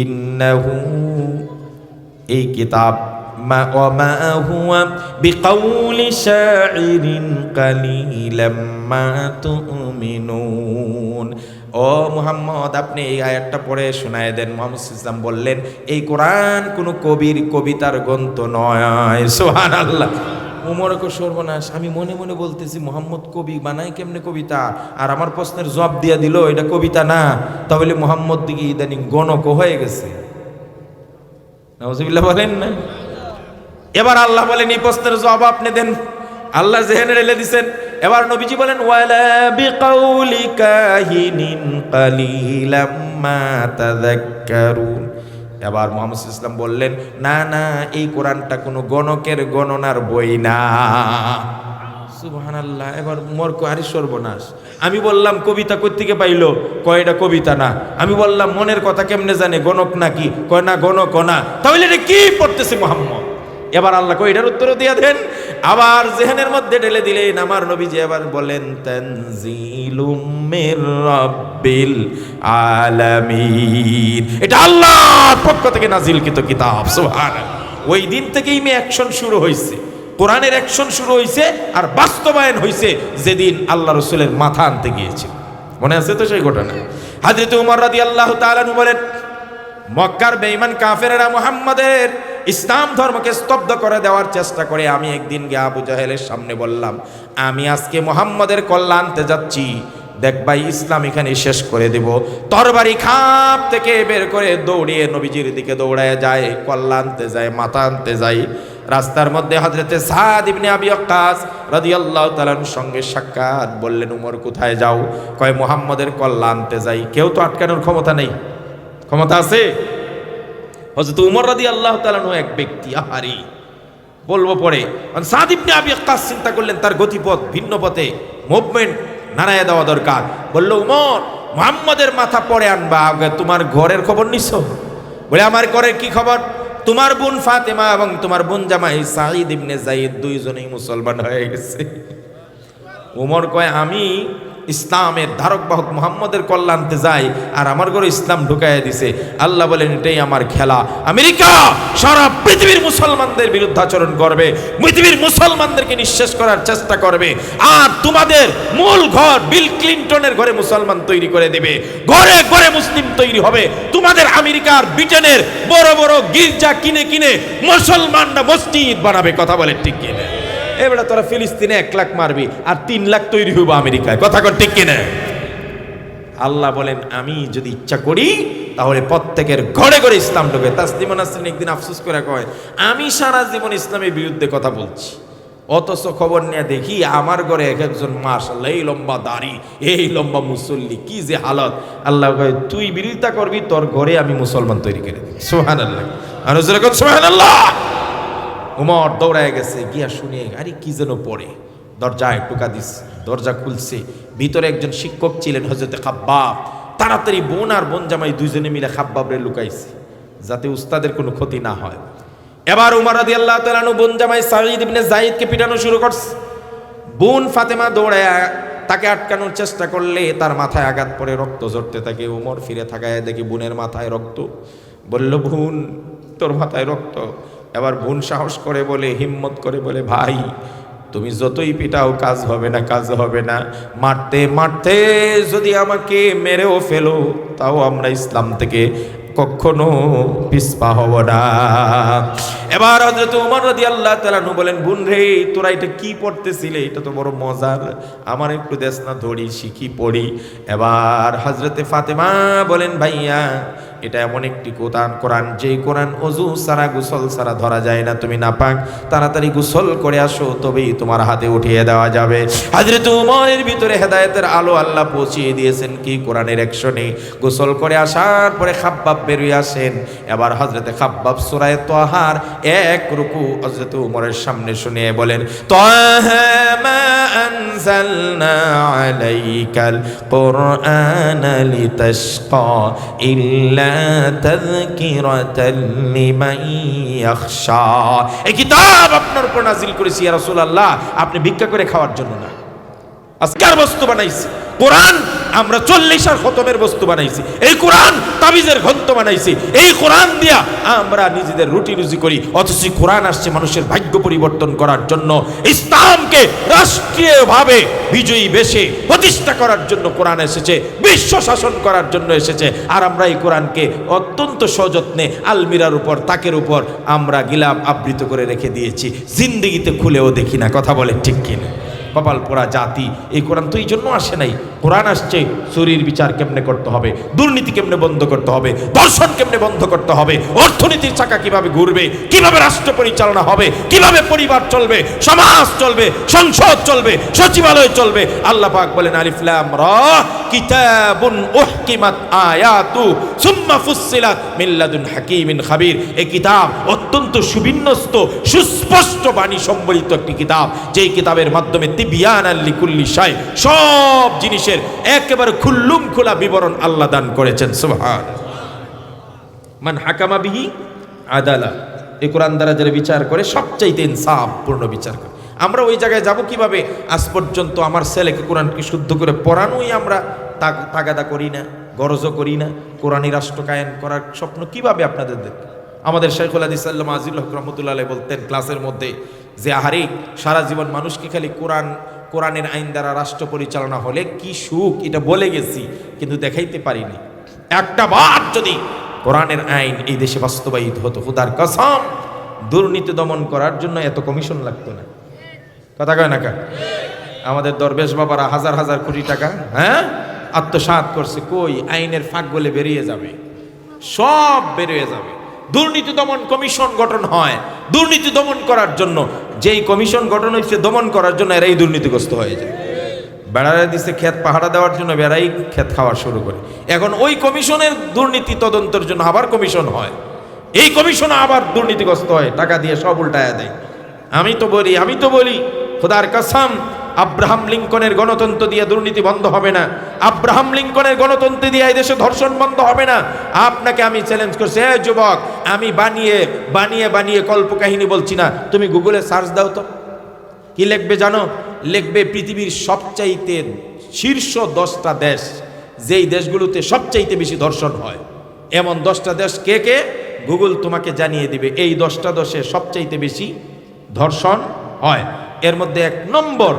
ইন্নাহু এই কিতাব মা হুয়া বিকাউলি শাইরিন কালিলাম মা তুমিনুন ও মুহাম্মদ আপনি এই আয়াতটা পড়ে শোনায় দেন মুহাম্মদ সাল্লাল্লাহু আলাইহি ওয়াসাল্লাম বললেন এই কোরআন কোনো কবির কবিতার গ্রন্থ নয় সুবহানাল্লাহ উমর কো সর্বনাশ আমি মনে মনে বলতেছি মুহাম্মদ কবি বানায় কেমনে কবিতা আর আমার প্রশ্নের জবাব দিয়া দিল এটা কবিতা না তাহলে মুহাম্মদ দিকে ইদানিং গণক হয়ে গেছে নাউজুবিল্লাহ বলেন না এবার আল্লাহ বলেন এই প্রশ্নের জবাব আপনি দেন আল্লাহ জেহেনে রেলে দিবেন এবার নবীজি বলেন ওয়ালা বিকাউলি কাহিনিন কালিলাম মা তাযাক্কারুন এবার মুহাম্মদ সাল্লাল্লাহু আলাইহি ওয়াসাল্লাম বললেন না না এই কোরআনটা কোনো গণকের গণনার বই না সুবহানাল্লাহ এবার মোর কো আরে সর্বনাশ আমি বললাম কবিতা কই থেকে পাইলো কয়টা কবিতা না আমি বললাম মনের কথা কেমনে জানে গণক নাকি কয় না গণক না তাহলে এটা কি পড়তেছে মুহাম্মদ এবার আল্লাহ কই এটার উত্তর দিয়ে দেন আবার জেহেনের মধ্যে ঢেলে দিলেন আমার নবীজি এবার বলেন তানজিলুম মির রাব্বিল আলামিন এটা আল্লাহর পক্ষ থেকে নাজিলকৃত কিতাব সুবহানাল্লাহ ওই দিন থেকেই অ্যাকশন শুরু হইছে কোরআনের অ্যাকশন শুরু হইছে আর বাস্তবায়ন হইছে যেদিন আল্লাহ রাসূলের মাথা আনতে গিয়েছিল মনে আছে তো সেই ঘটনা হযরত ওমর রাদিয়াল্লাহু তাআলা আনহু বলেন মক্কার বেঈমান কাফেররা মুহাম্মাদের ইসলাম ধর্মকে স্তব্ধ করে দেওয়ার চেষ্টা করে আমি একদিন গিয়ে আবু জাহেলের সামনে বললাম আমি আজকে মুহাম্মাদের কল্লা আনতে যাচ্ছি দেখ ভাই ইসলাম এখানে শেষ করে দেব তরবারি খাপ থেকে বের করে দৌড়িয়ে নবীজির দিকে দৌড়ায় যায় কল্লা আনতে যায় মাথা আনতে যায় রাস্তার মধ্যে হযরতে সাদ ইবনে আবি ওয়াক্কাস রাদিয়াল্লাহু তাআলার সঙ্গে সাক্ষাৎ বললেন উমর কোথায় যাও কয় মুহাম্মাদের কল্লা আনতে যাই কেউ তো আটকানোর ক্ষমতা নেই ক্ষমতা আছে হযরত উমর রাদিয়াল্লাহু তাআলা এক ব্যক্তি আহারি বলবো পরে সাদ ইবনে আবি ওয়াক্কাস চিন্তা করলেন তার গতিপথ ভিন্ন পথে মুভমেন্ট নাড়ায় দেওয়া দরকার বলল উমর মুহাম্মাদের মাথা পরে আনবা আগে তোমার ঘরের খবর নিছো বলে আমার ঘরের কি খবর তোমার বোন ফাতেমা এবং তোমার বোন জামাই সাঈদ ইবনে যায়েদ দুইজনেই মুসলমান হয়ে গেছে উমর কয় আমি ইসলামের ধারক বাহক মুহাম্মাদের কল্যাণ আনতে যাই আর আমার ঘরে ইসলাম ঢুকাইয়া দিছে আল্লাহ বলেন এটাই আমার খেলা আমেরিকা সারা পৃথিবীর মুসলমানদের বিরুদ্ধাচরণ করবে পৃথিবীর মুসলমানদেরকে নিঃশেষ করার চেষ্টা করবে আর তোমাদের মূল ঘর বিল ক্লিনটনের ঘরে মুসলমান তৈরি করে দেবে ঘরে ঘরে মুসলিম তৈরি হবে তোমাদের আমেরিকার ব্রিটেনের বড় বড় গির্জা কিনে কিনে মুসলমানরা মসজিদ বানাবে কথা বলে ঠিক কিনা এবারে তোরা ফিলিস্তিনে 1 লাখ মারবি আর 3 লাখ তৈরি হইব আমেরিকায় কথা কর ঠিক কিনা আল্লাহ বলেন আমি যদি ইচ্ছা করি তাহলে প্রত্যেকের ঘরে ঘরে ইসলাম ঢোকে তাসলিমা নাসরিন একদিন আফসোস করে কয় আমি সারা জীবন ইসলামের বিরুদ্ধে কথা বলছি অথচ খবর নিয়ে দেখি আমার ঘরে একজন মাশাআল্লাহ এই লম্বা দাড়ি এই লম্বা মুসল্লি কি যে হালত আল্লাহ কয় তুই বিরোধিতা করবি তোর ঘরে আমি মুসলমান তৈরি করে দিই সুবহানাল্লাহ আর জোরে কর সুবহানাল্লাহ উমর দৌড়ায় গেছে গিয়া শুনে আরে কি যেন পড়ে দরজায় টোকা দিস দরজা খুলছে ভিতরে একজন শিক্ষক ছিলেন হযরতে খাব্বাব তাড়াতাড়ি বোন আর বোন জামাই দুইজনে মিলে খাব্বাবরে লুকাইছে যাতে উস্তাদের কোনো ক্ষতি না হয় এবার উমর রাদিয়াল্লাহু তাআলা আনহু বোন জামাই সাঈদ ইবনে যায়েদকে পিটানো শুরু করছে বোন ফাতেমা দৌড়ায় তাকে আটকানোর চেষ্টা করলে তার মাথায় আঘাত পড়ে রক্ত ঝরতে থাকে উমর ফিরে তাকায় দেখি বোনের মাথায় রক্ত বলল বোন তোর মাথায় রক্ত এবার বোন সাহস করে বলে হিম্মত করে বলে ভাই তুমি যতই পিটাও কাজ হবে না, কাজ হবে না। মারতে মারতে যদি আমাকে মেরেও ফেলো, তাও আমরা ইসলাম থেকে কখনো পিছপা হব না। এবার হযরত ওমর রাদিয়াল্লাহু তাআলা আনহু বলেন, বোন রে, তোরা এটা কি পড়তেছিলে? এটা তো বড় মজার, আমার একটু দেশ না, ধরি শিখি পড়ি। এবার হযরতে ফাতেমা বলেন, ভাইয়া এটা এমন একটি কোরআন যেই কোরআন অজু সারা, গোসল সারা ধরা যায় না। তুমি নাপাক, তাড়াতাড়ি গোসল করে আসো, তবেই তোমার হাতে উঠিয়ে দেওয়া যাবে। হযরত ওমরের ভিতরে হেদায়েতের আলো আল্লাহ পৌঁছিয়ে দিয়েছেন কি কোরআনের অ্যাকশনে। গোসল করে আসার পরে খাব্বাব বেরিয়ে আসেন। এবার হযরতে খাব্বাব সূরা তাহার এক রুকু হযরত ওমরের সামনে শুনিয়ে বলেন, তাহা মা আনজালনা আলাইকাল কুরআনা লিতাশকা ইল্লা তাযকিরাতাল লিমান ইয়াখশা। এই কিতাব আপনার উপর নাযিল করেছি ইয়া রাসূলুল্লাহ, আপনি ভিক্ষা করে খাওয়ার জন্য না। আজকার বস্তু বানাইছি কোরআন, আমরা 40 আর খতমের বস্তু বানাইছি। এই কোরআন তাবিজের গ্রন্থ বানাইছি। এই কোরআন দিয়া আমরা নিজেদের রুটি রুজি করি। অথচ কোরআন আসছে মানুষের ভাগ্য পরিবর্তন করার জন্য, ইসলামকে রাষ্ট্রীয়ভাবে বিজয়ী বেশে প্রতিষ্ঠা করার জন্য কোরআন এসেছে, বিশ্ব শাসন করার জন্য এসেছে। আর আমরা এই কোরআনকে অত্যন্ত সযত্নে আলমিরার উপর, তাকের উপর আমরা গিলাম আবৃত করে রেখে দিয়েছি। জিন্দেগিতে খুলেও দেখি না। কথা বলে ঠিক কিনা? কপাল পোড়া জাতি। এই কোরআন তো এই জন্য আসে নাই। কোরআন আসছে চুরির বিচার কেমনে করতে হবে, দুর্নীতি কেমনে বন্ধ করতে হবে, দর্শন কেমনে বন্ধ করতে হবে, অর্থনীতির চাকা কিভাবে ঘুরবে, কিভাবে রাষ্ট্র পরিচালনা হবে, কিভাবে পরিবার চলবে, সমাজ চলবে, সংসদ চলবে, সচিবালয় চলবে। আল্লাহ পাক বলেন, আলিফ লাম রা কিতাবুন উহকিমাত আয়াতু সুম্মা ফুসসিলাত মিন লাদুন হাকিমিন খাবীর। এই কিতাব অত্যন্ত সুবিন্যস্ত, সুস্পষ্ট বাণী সম্বলিত একটি কিতাব, যেই কিতাবের মাধ্যমে তিবিয়ানাল লিকুল্লি শাই, সব জিনিসের একেবারে খুল্লুম খোলা বিবরণ আল্লাহ দান করেছেন। সুবহানাল্লাহ। মান হাকামা বিহি আদালা। এই কোরআন দ্বারা যারা বিচার করে সবচাইতে ইনসাফপূর্ণ বিচার করে। আমরা ওই জায়গায় যাব কিভাবে? আজ পর্যন্ত আমার ছেলেকে কোরআনকে শুদ্ধ করে পড়ানোই আমরা তাগাদা করি না, গরজও করি না। কোরআনী রাষ্ট্র কায়েম করার স্বপ্ন কিভাবে আপনাদের দেখবে? আমাদের শাইখুল হাদিস আল্লামা আজিজুল হক রহমতুল্লাহ আলাইহি বলতেন ক্লাসের মধ্যে যে, আহারে সারা জীবন মানুষকে খালি কোরআনের আইন দ্বারা রাষ্ট্র পরিচালনা হলে কি সুখ, এটা বলে গেছি কিন্তু দেখাইতে পারিনি। একটা বার যদি কোরআনের আইন এই দেশে বাস্তবায়িত হতো, খুদার কসম দুর্নীতি দমন করার জন্য এত কমিশন লাগতো না। কথা কয় না কা? আমাদের দরবেশ বাবারা হাজার হাজার কোটি টাকা আত্মসাৎ করছে, কই আইনের ফাঁক বলে বেরিয়ে যাবে, সব বেরিয়ে যাবে। দুর্নীতি দমন কমিশন গঠন হয় দুর্নীতি দমন করার জন্য। যেই কমিশন গঠন হয়েছে দমন করার জন্য, এরাই দুর্নীতিগ্রস্ত হয়ে যায়। বেড়ারা দিচ্ছে ক্ষেত পাহারা দেওয়ার জন্য, বেড়াই ক্ষেত খাওয়া শুরু করে। এখন ওই কমিশনের দুর্নীতি তদন্তের জন্য আবার কমিশন হয়, এই কমিশন আবার দুর্নীতিগ্রস্ত হয়, টাকা দিয়ে সব উল্টায়া দেয়। আমি তো বলি খোদার কসম, আব্রাহাম লিঙ্কনের গণতন্ত্র দিয়ে দুর্নীতি বন্ধ হবে না। আব্রাহাম লিঙ্কনের গণতন্ত্র দিয়ে এই দেশে ধর্ষণ বন্ধ হবে না। আপনাকে আমি চ্যালেঞ্জ করছি, হে যুবক, আমি বানিয়ে কল্পকাহিনী বলছি না, তুমি গুগলে সার্চ দাও তো, কি লিখবে জানো? লিখবে পৃথিবীর সবচাইতে শীর্ষ 10টা দেশ, যেই দেশগুলোতে সবচাইতে বেশি ধর্ষণ হয়, এমন 10টা দেশ কে কে? গুগল তোমাকে জানিয়ে দিবে এই 10টা দেশে সবচাইতে বেশি ধর্ষণ হয়। এর মধ্যে 1 নম্বর,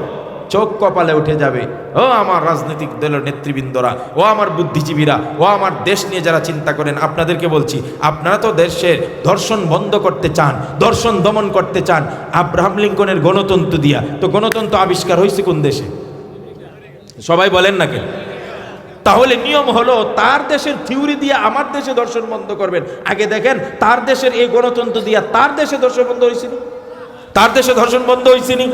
চোখ কপালে উঠে যাবে। ও আমার রাজনৈতিক দলের নেতৃবৃন্দরা, ও আমার বুদ্ধিজীবীরা, ও আমার দেশ নিয়ে যারা চিন্তা করেন, আপনাদেরকে বলছি, আপনারা তো দেশের ধর্ষণ বন্ধ করতে চান, ধর্ষণ দমন করতে চান আব্রাহাম লিঙ্কনের গণতন্ত্র দিয়া। তো গণতন্ত্র আবিষ্কার হয়েছে কোন দেশে? সবাই বলেন না কেন? তাহলে নিয়ম হলো, তার দেশের থিওরি দিয়ে আমার দেশে ধর্ষণ বন্ধ করবেন। আগে দেখেন তার দেশের এই গণতন্ত্র দিয়া তার দেশে ধর্ষণ বন্ধ হয়েছিল, তার দেশে ধর্ষণ বন্ধ হয়েছিনি।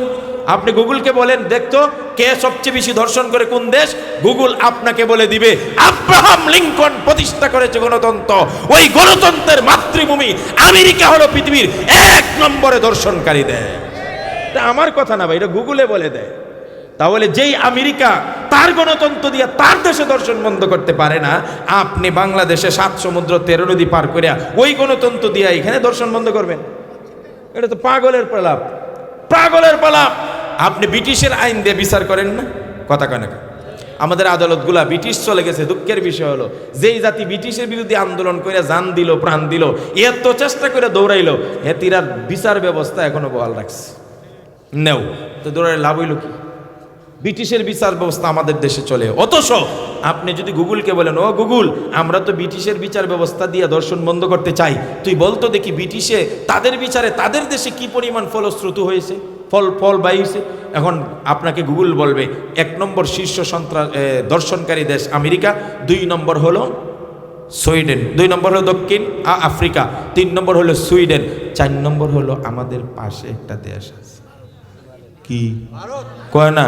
আপনি গুগলকে বলেন দেখতো কে সবচেয়ে বেশি ধর্ষণ করে কোন দেশ, গুগল আপনাকে বলে দিবে আব্রাহাম লিঙ্কন প্রতিষ্ঠা করেছে গণতন্ত্র। ওই গণতন্ত্রের মাতৃভূমি আমেরিকা হলো পৃথিবীর 1 নম্বরে ধর্ষণকারী দেশ। এটা আমার কথা না ভাই, এটা গুগলে বলে দেয়। তাহলে যেই আমেরিকা তার গণতন্ত্র দিয়ে তার দেশে ধর্ষণ বন্ধ করতে পারে না, আপনি বাংলাদেশে 7 সমুদ্র 13 নদী পার করে ওই গণতন্ত্র দিয়ে এখানে ধর্ষণ বন্ধ করবেন? এটা তো পাগলের প্রলাপ, পাগলের প্রলাপ। আপনি ব্রিটিশের আইন দিয়ে বিচার করেন না? কথা কয় না? আমাদের আদালতগুলা ব্রিটিশ চলে গেছে। দুঃখের বিষয় হলো, যেই জাতি ব্রিটিশের বিরুদ্ধে আন্দোলন করে জান দিল, প্রাণ দিল, এত চেষ্টা করে দৌড়াইলো, হেতিরার বিচার ব্যবস্থা এখনো বহাল রাখছে। নেও, তো দৌড়ে লাভ হইল কি? ব্রিটিশের বিচার ব্যবস্থা আমাদের দেশে চলে। অথচ আপনি যদি গুগলকে বলেন, ও গুগল, আমরা তো ব্রিটিশের বিচার ব্যবস্থা দিয়ে ধর্ষণ বন্ধ করতে চাই, তুই বলতো দেখি ব্রিটিশে তাদের বিচারে তাদের দেশে কি পরিমাণ ফলশ্রুত হয়েছে, ফল বাইছে। এখন আপনাকে গুগল বলবে 1 নম্বর শীর্ষ ধর্ষণকারী দেশ আমেরিকা, 2 নম্বর হলো সুইডেন, 2 নম্বর হলো দক্ষিণ আফ্রিকা, 3 নম্বর হলো সুইডেন, 4 নম্বর হলো আমাদের পাশে একটা দেশ আছে, কি কয় না?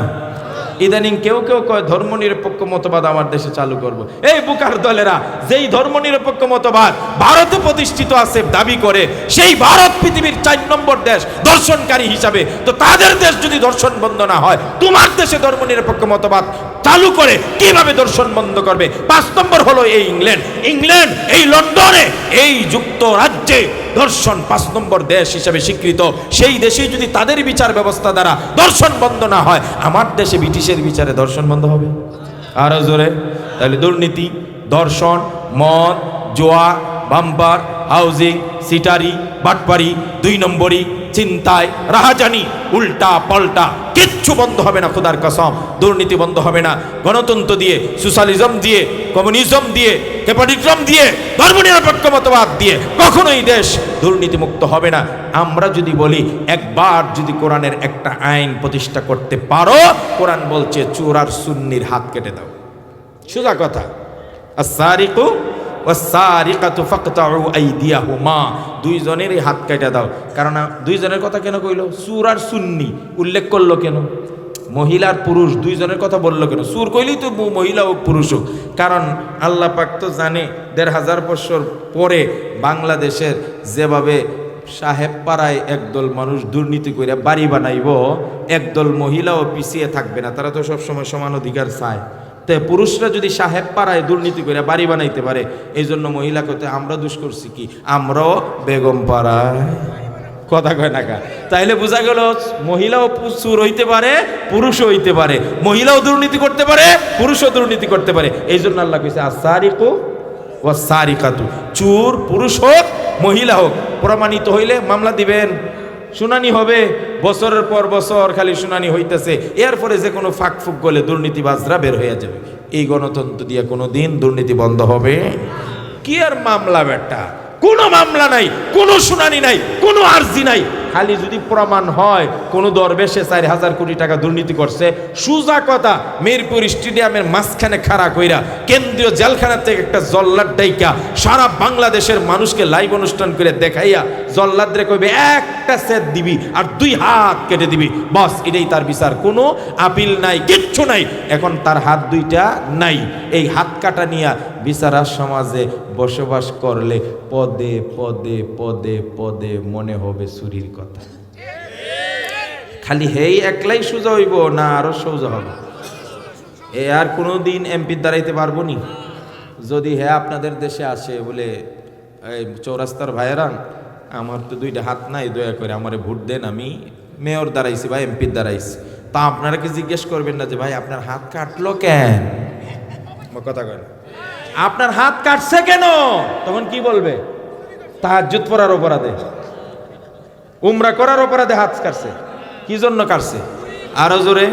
ইদানিং কেউ কয় ধর্মনিরপেক্ষ মতবাদ আমার দেশে চালু করব। এই বুকার দলেরা, যেই ধর্মনিরপেক্ষ মতবাদ ভারতে প্রতিষ্ঠিত আছে দাবি করে, সেই ভারত পৃথিবীর 4 নম্বর দেশ ধর্ষণকারী হিসাবে, তো তাদের দেশ যদি ধর্ষণ বন্ধ না হয়, তোমার দেশে ধর্মনিরপেক্ষ মতবাদ চালু করে কিভাবে ধর্ষণ বন্ধ করবে? 5 নম্বর হলো এই ইংল্যান্ড, এই লন্ডনে, এই যুক্তরাজ্যে ধর্ষণ 5 নম্বর দেশ হিসেবে স্বীকৃত। সেই দেশে যদি তাদের বিচার ব্যবস্থা দ্বারা ধর্ষণ বন্ধ না হয়, আমার দেশে ব্রিটিশের বিচারে ধর্ষণ বন্ধ হবে? আরো জোরে। তাহলে দুর্নীতি, ধর্ষণ, মদ, জুয়া, বাম্পার, হাউজিং, সিটারি, বাটপারি, 2 নম্বরই, চিন্তায়, রাহাজানি, উল্টা পাল্টা কিচ্ছু বন্ধ হবে না। খোদার কসম, দুর্নীতি বন্ধ হবে না। গণতন্ত্র দিয়ে, সোশ্যালিজম দিয়ে, কমিউনিজম দিয়ে, ক্যাপিটালিজম দিয়ে, ধর্মনিরপেক্ষ মতবাদ দিয়ে কখনোই দেশ দুর্নীতিমুক্ত হবে না। আমরা যদি বলি, একবার যদি কোরআনের একটা আইন প্রতিষ্ঠা করতে পারো, কোরআন বলছে চোর আর সুন্নির হাত কেটে দাও। সোজা কথা। আস-সারিকু ওয়াস-সারিকাতু ফাকতাউ আইদিয়াহুমা, 2 জনেরই হাত কেটে দাও। কারণ 2 জনের কথা কেন কইলো? চোর আর সুন্নি উল্লেখ করলো কেন? মহিলার পুরুষ 2 জনের কথা বললো কেন? চোর কইলেই তো মহিলা হোক পুরুষ হোক। কারণ আল্লাহ পাক তো জানে 1500 বছর পরে বাংলাদেশের যেভাবে সাহেব পাড়ায় একদল মানুষ দুর্নীতি করে বাড়ি বানাইব, একদল মহিলাও পিছিয়ে থাকবে না। তারা তো সবসময় সমান অধিকার চায়। তো পুরুষরা যদি সাহেব পাড়ায় দুর্নীতি করে বাড়ি বানাইতে পারে, এই জন্য মহিলা কইতে আমরা দুষ করছি কি? আমরাও বেগম পাড়ায়, কথা কয় না কা? তাইলে বোঝা গেল মহিলাও চোর হইতে পারে, পুরুষও হইতে পারে। মহিলাও দুর্নীতি করতে পারে, পুরুষও দুর্নীতি করতে পারে। এই জন্য আল্লাহ কইছে আস-সারিকু ওয়াস-সারিকাতু, চোর পুরুষ হোক মহিলা হোক, প্রমাণিত হইলে মামলা দিবেন, শুনানি হবে। বছরের পর বছর খালি শুনানি হইতেছে। এরপরে যে কোনো ফাঁক ফুক গলে দুর্নীতিবাজরা বের হয়ে যাবে। এই গণতন্ত্র দিয়ে কোনো দিন দুর্নীতি বন্ধ হবে কি? আর মামলা বেটা, কোনো মামলা নাই, কোনো শুনানি নাই, কোনো আর্জি নাই। খালি যদি প্রমাণ হয় কোনো দরবেশে 4000 কোটি টাকা দুর্নীতি করছে, সুজা কথা, মিরপুর স্টেডিয়ামের মাঝখানে খাড়া কইরা কেন্দ্রীয় জেলখানা থেকে একটা জল্লাদ ডাইকা সারা বাংলাদেশের মানুষকে লাইভ অনুষ্ঠান করে দেখাইয়া জল্লাদরে কইবে একটা সেট দিবি আর 2 হাত কেটে দিবি, বস, এটাই তার বিচার। কোনো আপিল নাই, কিচ্ছু নাই। এখন তার হাত 2টা নাই। এই হাত কাটা নিয়া বিচারা সমাজে বসবাস করলে পদে পদে পদে পদে মনে হবে চুরির কথা। খালি হেই একলাই সোজা হইব না আরো সোজা হবে? এ আর কোনো দিন এমপি দাঁড়াইতে পারবো নি? যদি হ্যাঁ আপনাদের দেশে আসে বলে, এই চৌরাস্তার ভাইয়েরা, আমার তো 2টা হাত নাই, দয়া করে আমারে ভোট দেন, আমি মেয়র দাঁড়াইছি বা এমপি দাঁড়াইছি। তা আপনারা কি জিজ্ঞেস করবেন না যে ভাই আপনার হাত কাটলো কেন? কথা কয় না, আপনার হাত কাটছে কেন? তখন কি বলবে? তাহাজ্জুদ পড়ার অপরাধে, উমরা করার অপরাধে হাত কাটছে। কি জন্য কাটছে? আরো জোরে,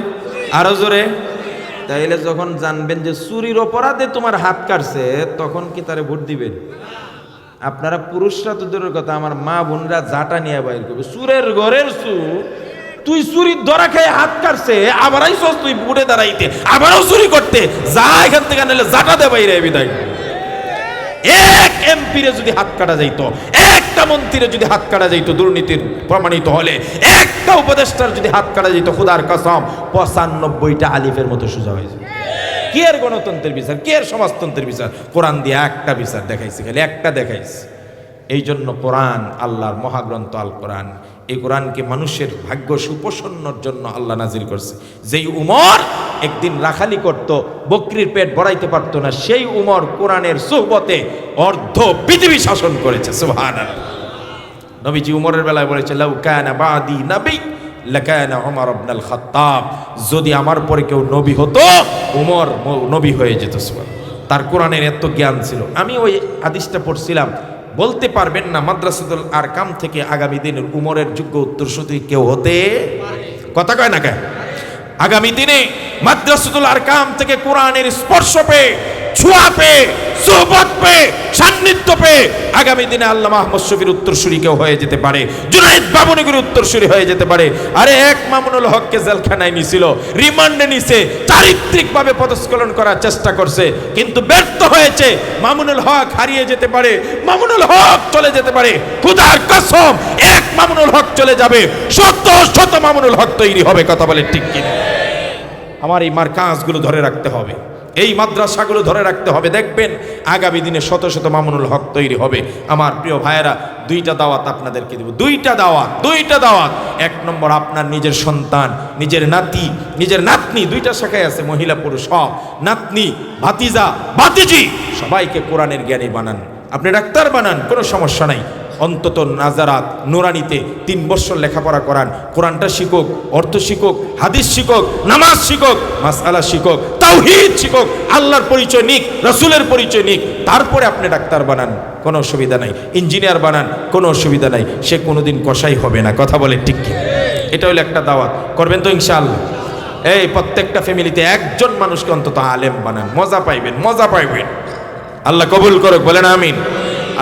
আরো জোরে। তাইলে যখন জানবেন যে চুরির অপরাধে তোমার হাত কাটছে, তখন কি তারে ভোট দিবেন? আপনারা পুরুষরা তো দূরের কথা, আমার মা বোনরা জাটা নিয়ে বাইর করবে, চুরের ঘরের চুর, তুই চুরির ধরা খেয়ে হাত কাটছে, আবার আইসস তুই বুড়ে দাঁড়াইতে, আবারও চুরি করতে, যা এখান থেকে আনলে জাটা দে বাইরে বিদায়। এক এমপিরে যদি হাত কাটা যাইতো, একটা মন্ত্রীরে যদি হাত কাটা যাইতো দুর্নীতির প্রমাণিত হলে, একটা উপদেষ্টার যদি হাত কাটা যাইতো, খোদার কসম 95টা আলিফের মতো সোজা হয়ে যায়। কি এর গণতন্ত্রের বিচার, কি এর সমাজতন্ত্রের বিচার? কোরআন দিয়ে একটা বিচার দেখাইছে, খালি একটা দেখাইছে। এই জন্য কোরআন, আল্লাহর মহাগ্রন্থ আল কোরআন, এই কোরআনকে মানুষের ভাগ্য সুপ্রসন্নর জন্য আল্লাহ নাজিল করছে। যেই উমর একদিন রাখালি করত, বকরির পেট ভরাইতে পারত না, সেই উমর কোরআনের সুহবতে অর্ধ পৃথিবী শাসন করেছে। সুবহানাল্লাহ। নবীজি উমরের বেলায় বলেছে, লাউ কানা বাদি নবী লাকানা উমর ইবনুল খাত্তাব, যদি আমার পরে কেউ নবী হতো, উমর নবী হয়ে যেত। সুবহানাল্লাহ। তার কোরআনের এত জ্ঞান ছিল। আমি ওই হাদিসটা পড়ছিলাম, বলতে পারবেন না মাদ্রাসাতুল আরকাম থেকে আগামী দিনের উমরের যোগ্য উত্তরসূরি কেউ হতে কথা কয় না কেন? আগামী দিনে মাদ্রাসাতুল আরকাম থেকে কোরআনের স্পর্শ পেয়ে, ছোঁয়া পেয়ে, সোহবত পেয়ে, সান্নিধ্য পেয়ে আগামী দিনে আল্লামা আহমদ শফীর উত্তরসূরি কেউ হয়ে যেতে পারে, জুনায়েদ বাবুনিগুর উত্তরসূরি হয়ে যেতে পারে। আরে এক মামুনুল হককে জেলখানায় নিছিল, রিমান্ডে নিছে, চারিত্রিকভাবে পদস্খলন করার চেষ্টা করছে, কিন্তু ব্যর্থ হয়েছে। মামুনুল হক হারিয়ে যেতে পারে, মামুনুল হক চলে যেতে পারে। খোদার কসম, এক মামুনুল হক চলে যাবে, শত শত মামুনুল হক তৈরি হবে। কথা বলে ঠিক কিনা? আমার এই মার্কাজগুলো ধরে রাখতে হবে, এই মাদ্রাসাগুলো ধরে রাখতে হবে। দেখবেন আগামী দিনে শত শত মামুনুল হক তৈরি হবে। আমার প্রিয় ভাইয়েরা, দুইটা দাওয়াত আপনাদেরকে দেব, দুইটা দাওয়াত। এক নম্বর, আপনার নিজের সন্তান, নিজের নাতি, নিজের নাতনি, দুইটা শাখায় আছে, মহিলা পুরুষ সব, নাতনি, ভাতিজা, ভাতিজি, সবাইকে কোরআনের জ্ঞানী বানান। আপনি ডাক্তার বানান, কোনো সমস্যা নাই, অন্তত নাজারাত নুরানিতে 3 বছর লেখাপড়া করান, কোরআনটা শিখুক, অর্থ শিখুক, হাদিস শিখুক, নামাজ শিখুক, মাসআলা শিখুক, তাওহীদ শিখুক, আল্লাহর পরিচয় নিক, রাসূলের পরিচয় নিক, তারপরে আপনি ডাক্তার বানান, কোনো অসুবিধা নাই, ইঞ্জিনিয়ার বানান, কোনো অসুবিধা নাই, সে কোনোদিন কসাই হবে না। কথা বলে ঠিক কি? এটা হলো একটা দাওয়াত, করবেন তো ইনশাআল্লাহ? এই প্রত্যেকটা ফ্যামিলিতে একজন মানুষকে অন্তত আলেম বানান, মজা পাইবেন, আল্লাহ কবুল করুক, বলেন আমিন।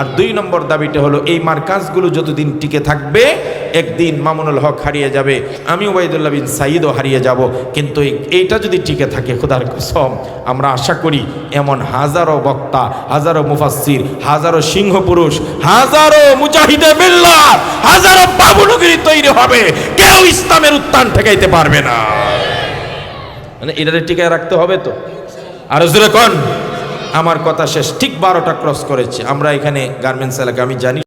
আর 2 নম্বর দাবিটা হলো, এই মার্কাজগুলো যতদিন টিকে থাকবে, একদিন মামুনুল হক হারিয়ে যাবে, আমি ওবাইদুল্লাহ বিন সাইদও হারিয়ে যাব, কিন্তু এইটা যদি টিকে থাকে, খোদার কসম আমরা আশা করি এমন হাজারো বক্তা, হাজারো মুফাসসির, হাজারো সিংহ পুরুষ, হাজারো মুজাহিদে বিল্লাহ, হাজারো বাবুনগরী তৈরি হবে, কেউ ইসলামের উত্থান ঠেকাইতে পারবে না। মানে এটারে টিকায় রাখতে হবে তো। আর জোরে কোন, আমার কথা শেষ। ঠিক 12টা ক্রস করেছে, আমরা এখানে গার্মেন্টস এলাকা, আমি জানি।